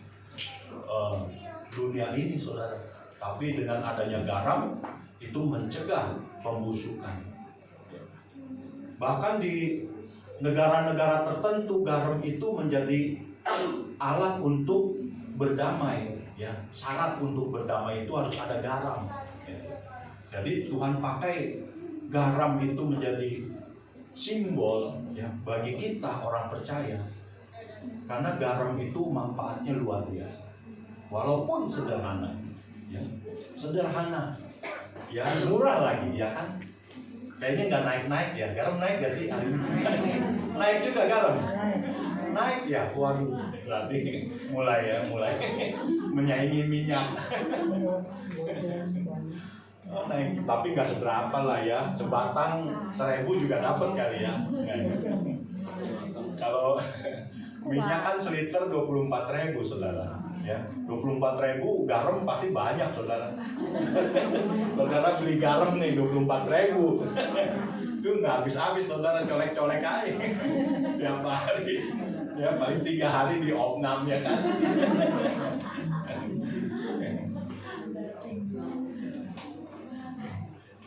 dunia ini saudara. Tapi dengan adanya garam itu mencegah pembusukan. Bahkan di negara-negara tertentu garam itu menjadi alat untuk berdamai ya. Syarat untuk berdamai itu harus ada garam ya. Jadi Tuhan pakai garam itu menjadi simbol ya bagi kita orang percaya, karena garam itu manfaatnya luar biasa. Walaupun sederhana ya, sederhana ya, murah lagi ya kan. Kayaknya nggak naik-naik ya. Garam naik gak sih? Naik juga garam. Naik ya. Waduh, berarti mulai menyaingi minyak. Oh, naik, tapi nggak seberapa lah ya, sebatang 1.000 juga dapat kali ya. Kalau minyak kan seliter 24.000 saudara, ya 24.000 garam pasti banyak saudara. Saudara beli garam nih 24.000, itu nggak habis-habis saudara, colek-colek aja tiap hari, ya paling 3 hari di opnam ya kan.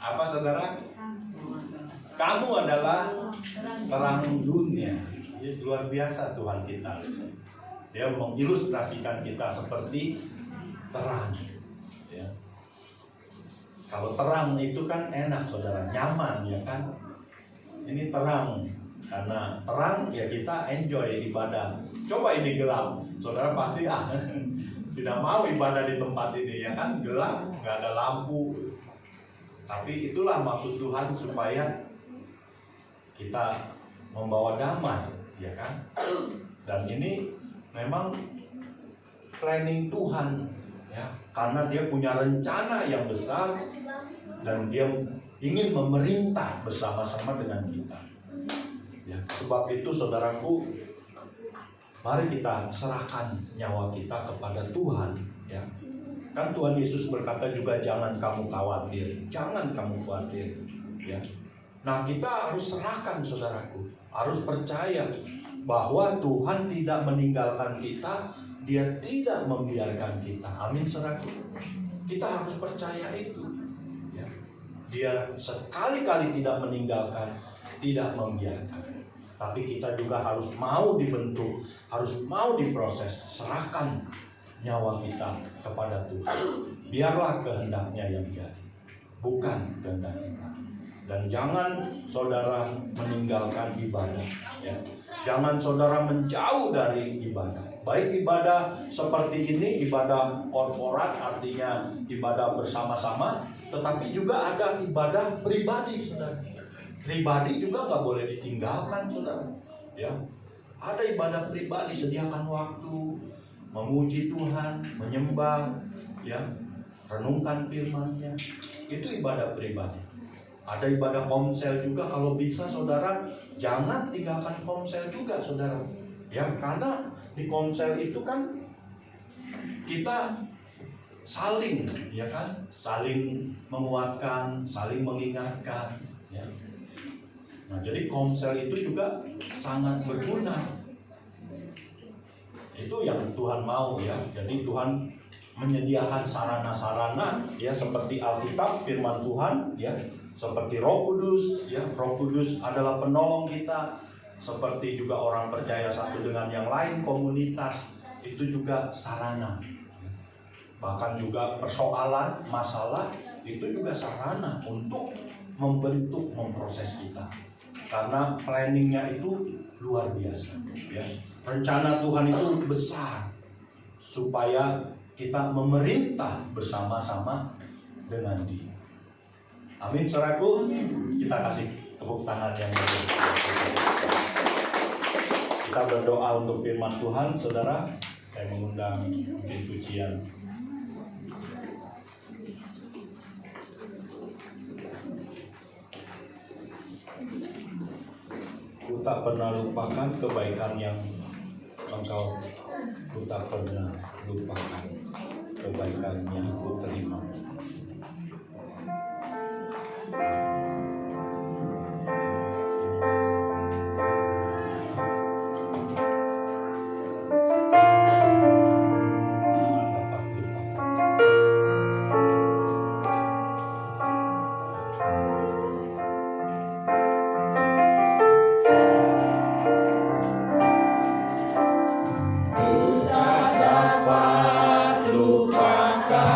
Apa saudara? Kamu adalah terang dunia. Ini luar biasa Tuhan kita. Dia mengilustrasikan kita seperti terang. Ya. Kalau terang itu kan enak saudara, nyaman ya kan. Ini terang, karena terang ya kita enjoy ibadah. Coba ini gelap, saudara pasti tidak mau ibadah di tempat ini ya kan, gelap, nggak ada lampu. Tapi itulah maksud Tuhan, supaya kita membawa damai, ya kan? Dan ini memang planning Tuhan, ya, karena Dia punya rencana yang besar dan Dia ingin memerintah bersama-sama dengan kita. Ya, sebab itu saudaraku, mari kita serahkan nyawa kita kepada Tuhan, ya. Kan Tuhan Yesus berkata juga, jangan kamu khawatir, jangan kamu khawatir, ya. Nah, kita harus serahkan saudaraku, harus percaya bahwa Tuhan tidak meninggalkan kita, Dia tidak membiarkan kita. Amin saudaraku. Kita harus percaya itu, ya. Dia sekali-kali tidak meninggalkan, tidak membiarkan. Tapi kita juga harus mau dibentuk, harus mau diproses. Serahkan nyawa kita kepada Tuhan. Biarlah kehendaknya yang jadi, bukan kehendak kita. Dan jangan saudara meninggalkan ibadah, ya. Jangan saudara menjauh dari ibadah. Baik ibadah seperti ini, ibadah korporat, artinya ibadah bersama-sama, tetapi juga ada ibadah pribadi, saudara. Pribadi juga nggak boleh ditinggalkan, saudara. Ya, ada ibadah pribadi, sediakan waktu memuji Tuhan, menyembah, ya, renungkan firman-Nya. Itu ibadah pribadi. Ada ibadah komsel juga, kalau bisa saudara jangan tinggalkan komsel juga saudara. Ya, karena di komsel itu kan kita saling, ya kan, saling menguatkan, saling mengingatkan, ya. Nah, jadi komsel itu juga sangat berguna. Itu yang Tuhan mau, ya. Jadi Tuhan menyediakan sarana-sarana, ya, seperti Alkitab, firman Tuhan, ya, seperti Roh Kudus, ya. Roh Kudus adalah penolong kita, seperti juga orang percaya satu dengan yang lain, komunitas, itu juga sarana. Bahkan juga persoalan, masalah, itu juga sarana untuk membentuk, memproses kita. Karena planningnya itu luar biasa, ya. Rencana Tuhan itu besar, supaya kita memerintah bersama-sama dengan Dia. Amin, saudaraku. Kita kasih tepuk tangan yang baik. Kita berdoa untuk firman Tuhan, saudara. Saya mengundang pimpin pujian. Ku tak pernah lupakan kebaikan yang engkau, ku tak pernah lupakan kebaikan yang ku terima. Lupakan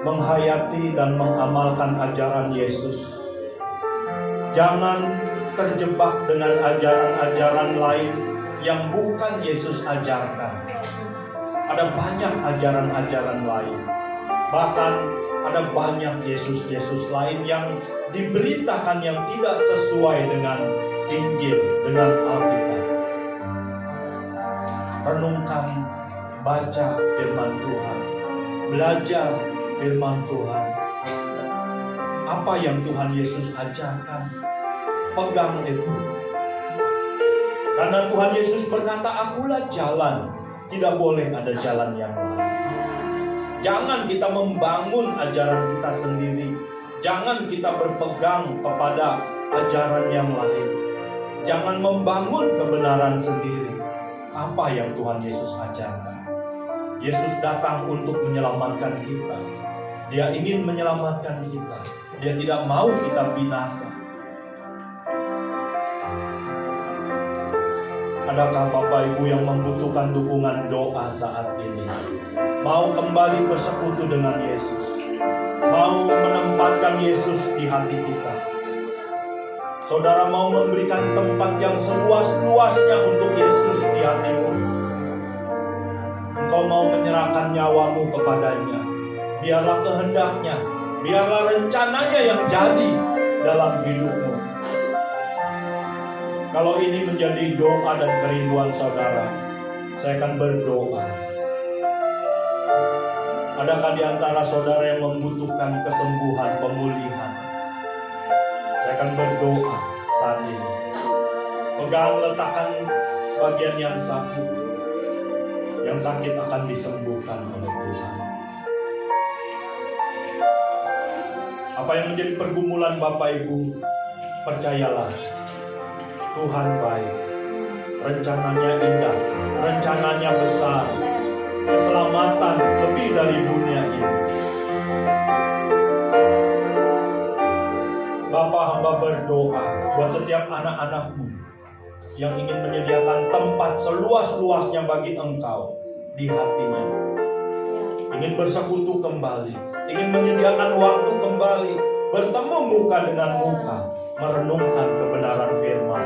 menghayati dan mengamalkan ajaran Yesus. Jangan terjebak dengan ajaran-ajaran lain yang bukan Yesus ajarkan. Ada banyak ajaran-ajaran lain. Bahkan ada banyak Yesus-Yesus lain yang diberitakan yang tidak sesuai dengan Injil, dengan Alkitab. Renungkan, baca firman Tuhan, belajar firman Tuhan. Apa yang Tuhan Yesus ajarkan, pegang itu. Karena Tuhan Yesus berkata, "Akulah jalan, tidak boleh ada jalan yang lain." Jangan kita membangun ajaran kita sendiri. Jangan kita berpegang kepada ajaran yang lain. Jangan membangun kebenaran sendiri. Apa yang Tuhan Yesus ajarkan? Yesus datang untuk menyelamatkan kita. Dia ingin menyelamatkan kita. Dia tidak mau kita binasa. Adakah Bapak Ibu yang membutuhkan dukungan doa saat ini? Mau kembali bersekutu dengan Yesus? Mau menempatkan Yesus di hati kita? Saudara mau memberikan tempat yang seluas-luasnya untuk Yesus di hatimu? Engkau mau menyerahkan nyawamu kepadanya? Biarlah kehendaknya, biarlah rencananya yang jadi dalam hidupmu. Kalau ini menjadi doa dan kerinduan saudara, saya akan berdoa. Adakah di antara saudara yang membutuhkan kesembuhan, pemulihan? Saya akan berdoa saat ini. Pegang, letakkan bagian yang sakit. Yang sakit akan disembuhkan oleh Tuhan. Apa yang menjadi pergumulan Bapak Ibu, percayalah, Tuhan baik. Rencananya indah, rencananya besar. Keselamatan lebih dari dunia ini. Bapa, hamba berdoa buat setiap anak-anakmu yang ingin menyediakan tempat seluas-luasnya bagi engkau di hatinya. Ingin bersekutu kembali, ingin menyediakan waktu kembali, bertemu muka dengan muka, merenungkan kebenaran firman.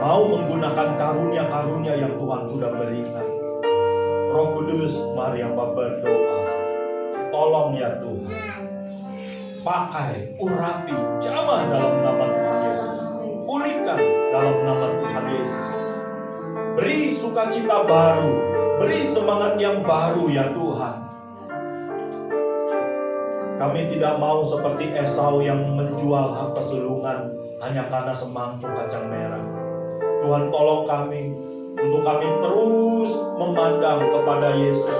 Mau menggunakan karunia-karunia yang Tuhan sudah berikan. Roh Kudus, mari hamba berdoa. Tolong ya Tuhan. Pakai, urapi, jamah dalam nama Tuhan Yesus. Pulihkan dalam nama Tuhan Yesus. Beri sukacita baru, beri semangat yang baru ya Tuhan. Kami tidak mau seperti Esau yang menjual hak kesulungan hanya karena semangkuk kacang merah. Tuhan tolong kami, untuk kami terus memandang kepada Yesus,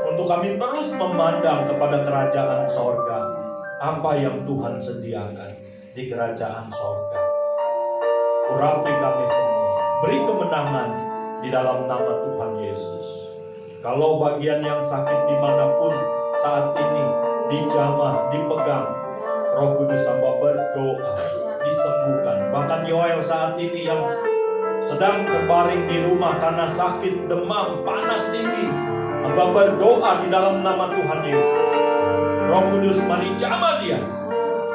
untuk kami terus memandang kepada kerajaan sorga. Apa yang Tuhan sediakan di kerajaan sorga. Urapi kami semua, beri kemenangan di dalam nama Tuhan Yesus. Kalau bagian yang sakit dimanapun saat ini, dijamah, dipegang, Roh Kudus hamba berdoa, disembuhkan. Bahkan Yoel saat ini yang sedang terbaring di rumah karena sakit, demam, panas tinggi, hamba berdoa di dalam nama Tuhan Yesus. Roh Kudus, mari jamah dia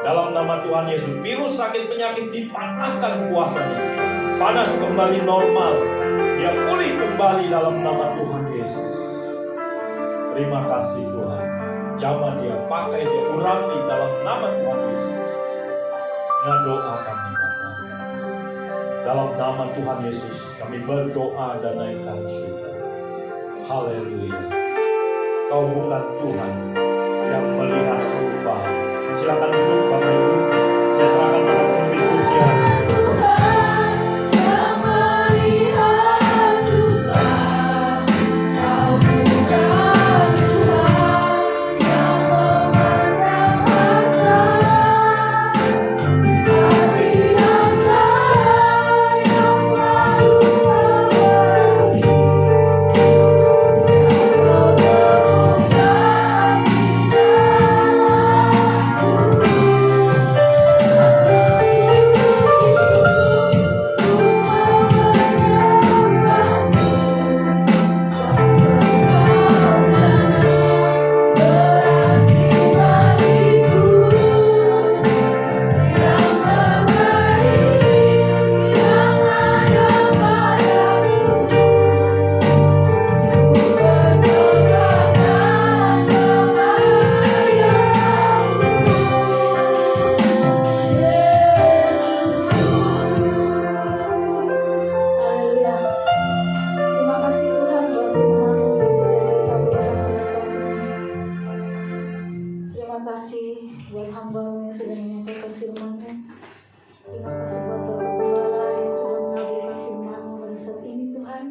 dalam nama Tuhan Yesus. Virus sakit penyakit dipatahkan kuasanya, panas kembali normal, dia pulih kembali dalam nama Tuhan Yesus. Terima kasih Tuhan. Jamah dia, pakai dia, urapi dalam nama Tuhan Yesus. Ini doa kami Bapa. Dalam nama Tuhan Yesus kami berdoa dan naikkan syukur. Haleluya. Kau bukan Tuhan yang melihat rupa. Silakan duduk Bapak Ibu. Saya serahkan pada pemimpin usia. Oh hamba-Mu yang sudah menyampaikan firman-Mu. Terima kasih buat Bapak Gembala yang sudah mengabarkan firman-Mu pada saat ini Tuhan.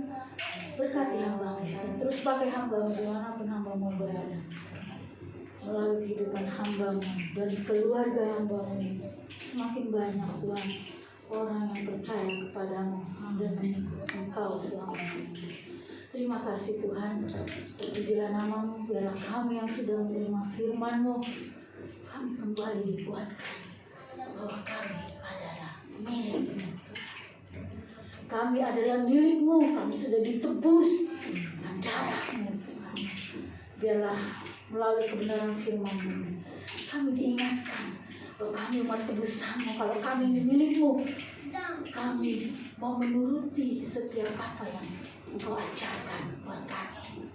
Berkati hamba-Mu dan terus pakai hamba-Mu dimanapun hamba-Mu berada. Melalui kehidupan hamba-Mu dan keluarga hamba-Mu ini semakin banyak Tuhan orang yang percaya kepadamu dan mengikut Engkau selamanya. Terima kasih Tuhan, terpujilah nama-Mu. Biarlah kami yang sudah menerima firman-Mu, kami kembali dikuatkan bahwa kami adalah milik-Mu. Kami adalah milik-Mu, kami sudah ditebus dengan darah-Mu Tuhan. Biarlah melalui kebenaran firman-Mu kami diingatkan bahwa kami umat tebusan-Mu. Kalau kami ini milik-Mu, kami mau menuruti setiap apa yang Engkau ajarkan buat kami.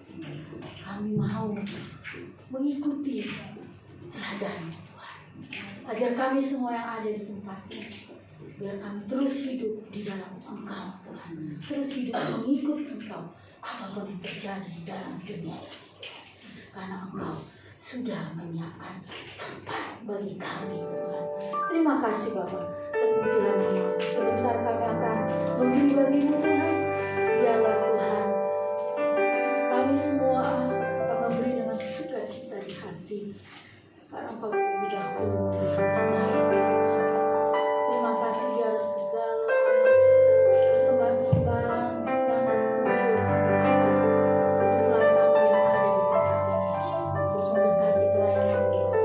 Kami mau mengikuti teladan Tuhan. Ajar kami semua yang ada di tempat ini. Biar kami terus hidup di dalam Engkau Tuhan. Terus hidup mengikut Engkau apapun yang terjadi di dalam dunia ini. Karena Engkau sudah menyiapkan tempat bagi kami Tuhan. Terima kasih Bapak. Terpujilah nama-Mu. Sebentar kami akan memberi bagi-Mu Tuhan. Biarlah Tuhan kami semua akan memberi dengan sukacita di hati. Karena Engkau lebih dahulu memberi yang terbaik bagi kami. Terima kasih biar segala persembahan-persembahan yang berkumpul untuk pelayanan-Mu yang ada di tempat ini. Terus memberkati pelayanan kita.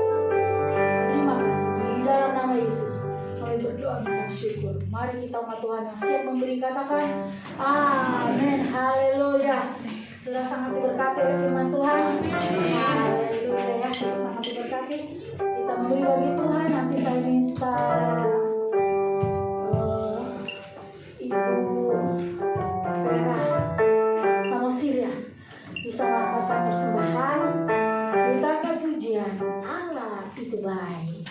Terima kasih. Di dalam nama Yesus kami berdoa mengucap syukur. Mari kita umat Tuhan yang siap memberi katakan amin. Haleluya. Sudah sangat diberkati oleh firman Tuhan. Haleluya ya. Sudah sangat diberkati. Kita memberi bagi Tuhan. Nanti saya minta Ibu Vera Samosir bisa melakukan persembahan. Kita kepujian Allah itu baik.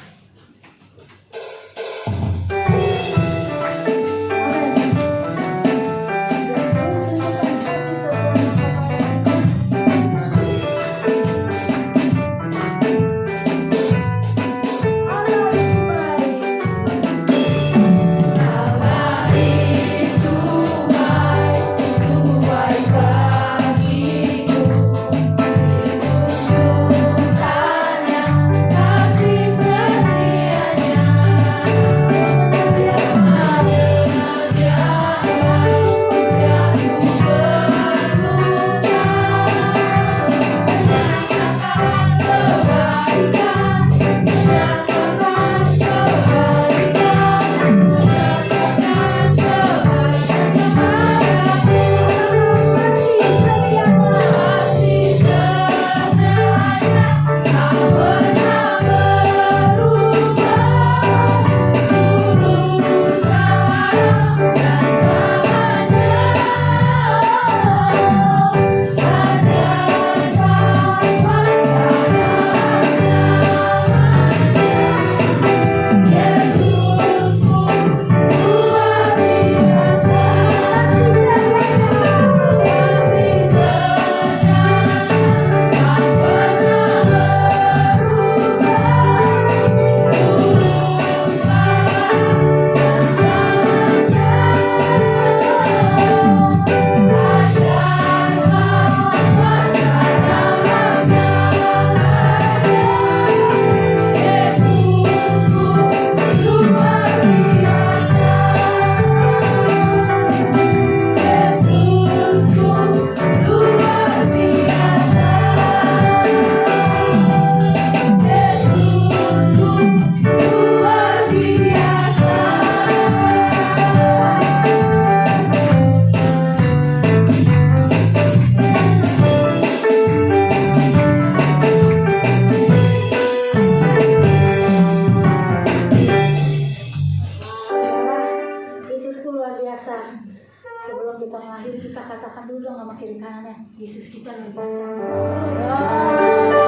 Yesus kita luar biasa. Haleluya.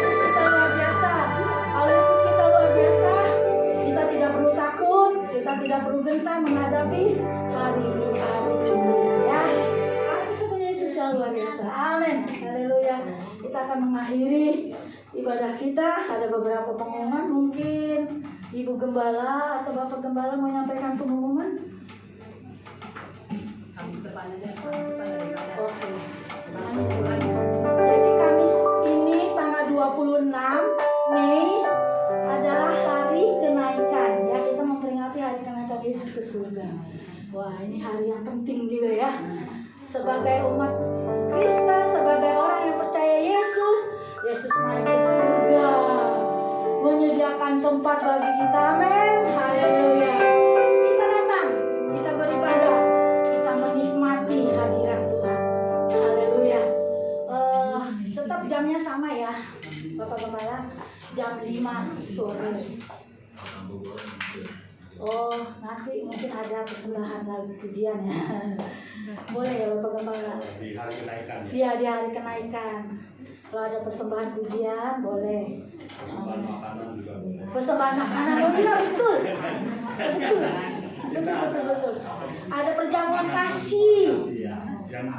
Kita luar biasa. Kalau Yesus kita luar biasa, kita tidak perlu takut, kita tidak perlu gentar menghadapi hari-hari ini ya. Karena kita punya Yesus yang luar biasa. Amin. Haleluya. kita akan mengakhiri ibadah kita. Ada beberapa pengumuman, mungkin Ibu Gembala atau Bapak Gembala mau menyampaikan pengumuman? Oke. Jadi Kamis ini tanggal 26 Mei adalah hari kenaikan ya. Kita memperingati hari kenaikan Yesus ke surga. Wah, ini hari yang penting juga ya. Sebagai umat Kristen, sebagai orang yang percaya Yesus, Yesus naik ke surga, menyediakan tempat bagi kita. Amin. Haleluya. Kita datang, kita beribadah, kita menikmati hadirat Tuhan. Haleluya. Tetap jamnya sama ya, Bapak Gembala, jam 5 sore. Oh, nanti mungkin ada persembahan lagi pujian ya. Boleh ya Bapak Gembala? Di hari kenaikan ya. Iya, di hari kenaikan. Kalau ada persembahan pujian, boleh. Persembahan makanan juga boleh. Persembahan makanan, oh iya betul. Betul. Ada perjamuan kasih. Iya, yang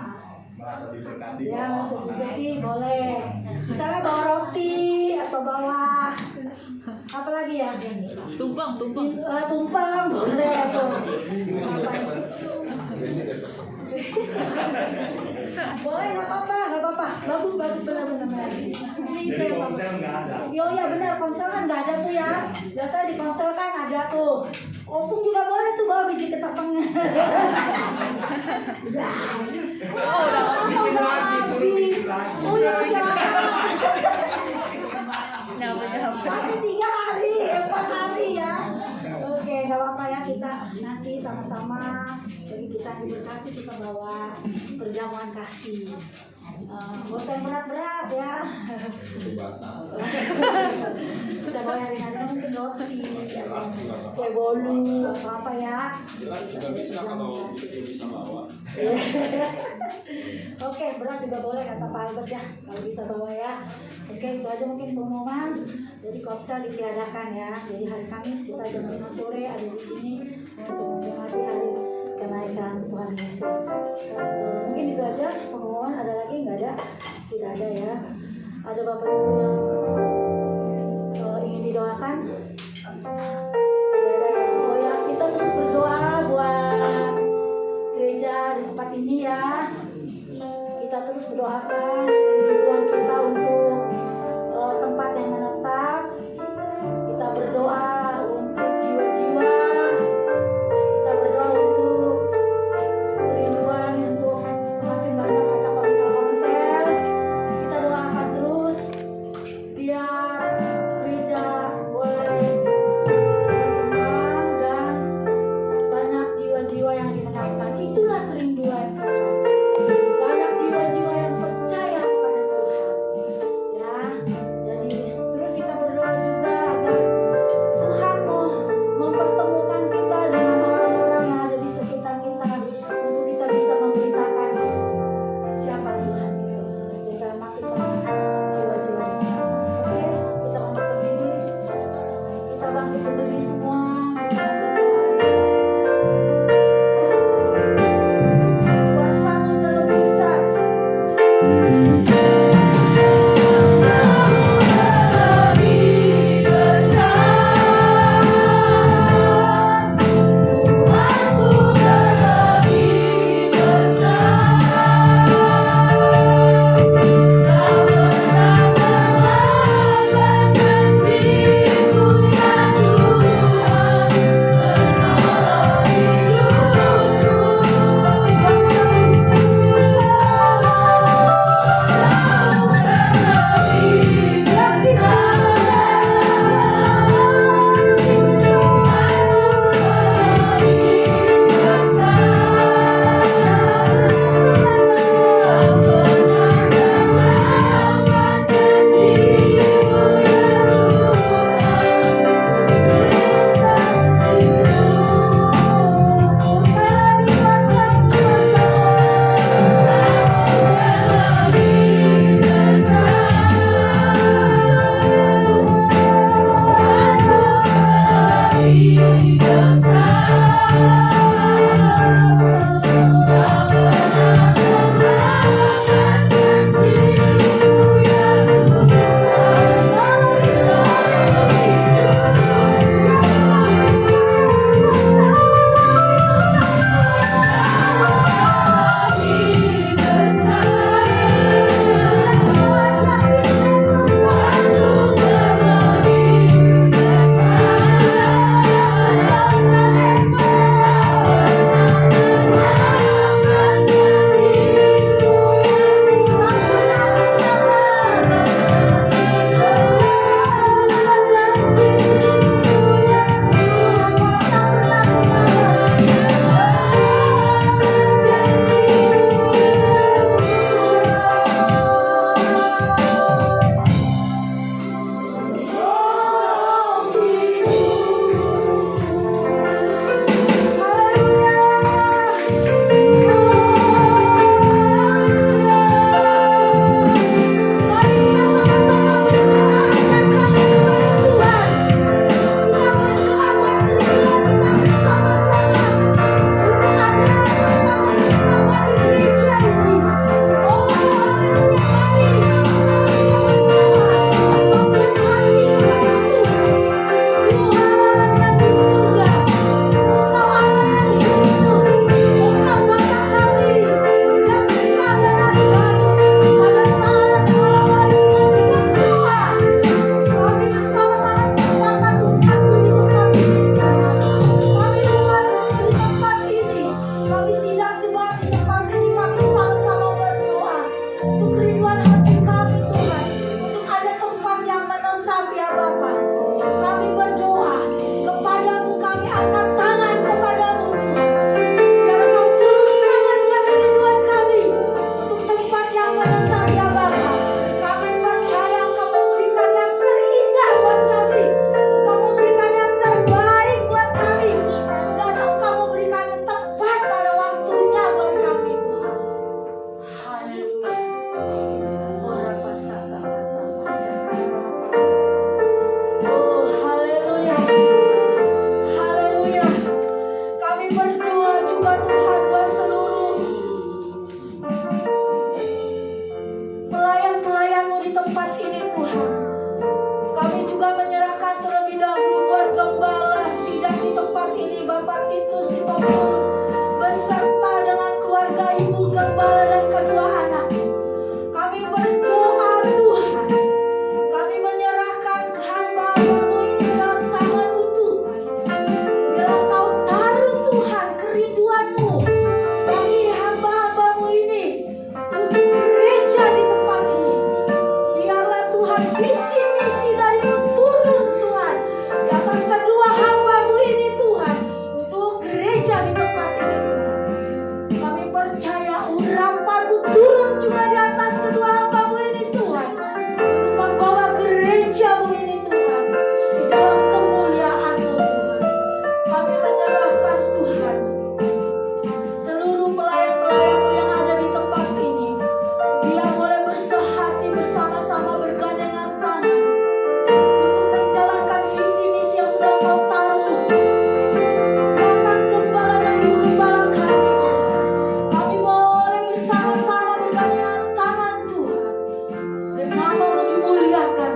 merasa diberkati. Ya, masuk diberkati boleh. Misalnya bawa roti atau bawa apa lagi ya? Tumpang. Tumpang boleh tuh. Boleh, nggak apa-apa. Bagus benar. Ini Jadi kayak komsel nggak ada. Oh iya benar, komsel kan nggak ada tuh ya. Biasanya di komsel kan ada tuh. Opung juga boleh tuh bawa biji ketapangnya. Bikin lagi, suruh bikin lagi. Oh iya masih lama. Nyapa. Masih 3 hari, 4 hari ya. Oke, nggak apa-apa ya, kita nanti sama-sama. Jadi kita diberkati, kita bawa perjamuan kasih. Gak usah berat-berat ya. Kita bawa yang ringan-ringan, mungkin roti, kue bolu, atau apa ya. Juga bisa kalau bisa bawa. Oke, berat juga boleh kata Pak Albert ya, kalau bisa bawa ya. Oke, itu aja mungkin pengumuman. Jadi komsel ditiadakan ya. Jadi hari Kamis kita jam 5 sore ada di sini untuk memperingati hari kenaikan Tuhan Yesus. Mungkin itu aja pengumuman. Ada lagi nggak ada? Tidak ada ya. Ada Bapak Ibu yang ingin didoakan? Tidak ada ya. Oh ya, kita terus berdoa buat gereja di tempat ini ya. Kita terus berdoakan Tuhan kita untuk tempat yang menetap. Kita berdoa untuk jiwa-jiwa. Kita berdoa untuk kerinduan untuk semakin banyak ada komsel-komsel. Kita doakan terus biar gereja boleh tempat ini Tuhan. Kami juga menyerahkan terlebih dahulu buat gembala sidang di tempat ini, Bapak Titus Sitomorun, beserta dengan keluarga ibu gembala dan kedua anak. Kami berdoa Tuhan, kami menyerahkan hamba-Mu ini dalam tangan-Mu Tuhan. Biarlah Kau taruh Tuhan kerinduan-Mu bagi hamba-hamba-Mu ini untuk gereja di tempat ini. Biarlah Tuhan visi misi dari-Mu turun Tuhan di atas kedua hamba-Mu ini Tuhan, untuk gereja di tempat ini Tuhan. Kami percaya urapan-Mu turun juga di atas kedua hamba-Mu ini Tuhan, untuk membawa gereja-Mu ini Tuhan di dalam kemuliaan-Mu Tuhan. Kami menyerahkan Tuhan seluruh pelayan-pelayan-Mu yang ada di tempat ini. Biar boleh bersehati bersama-sama, bergandengan tangan untuk menjalankan visi misi yang sudah Kau taruh di atas gembala dan ibu gembala kami Tuhan. Kami boleh bersama-sama bergandengan tangan Tuhan, dan nama-Mu dimuliakan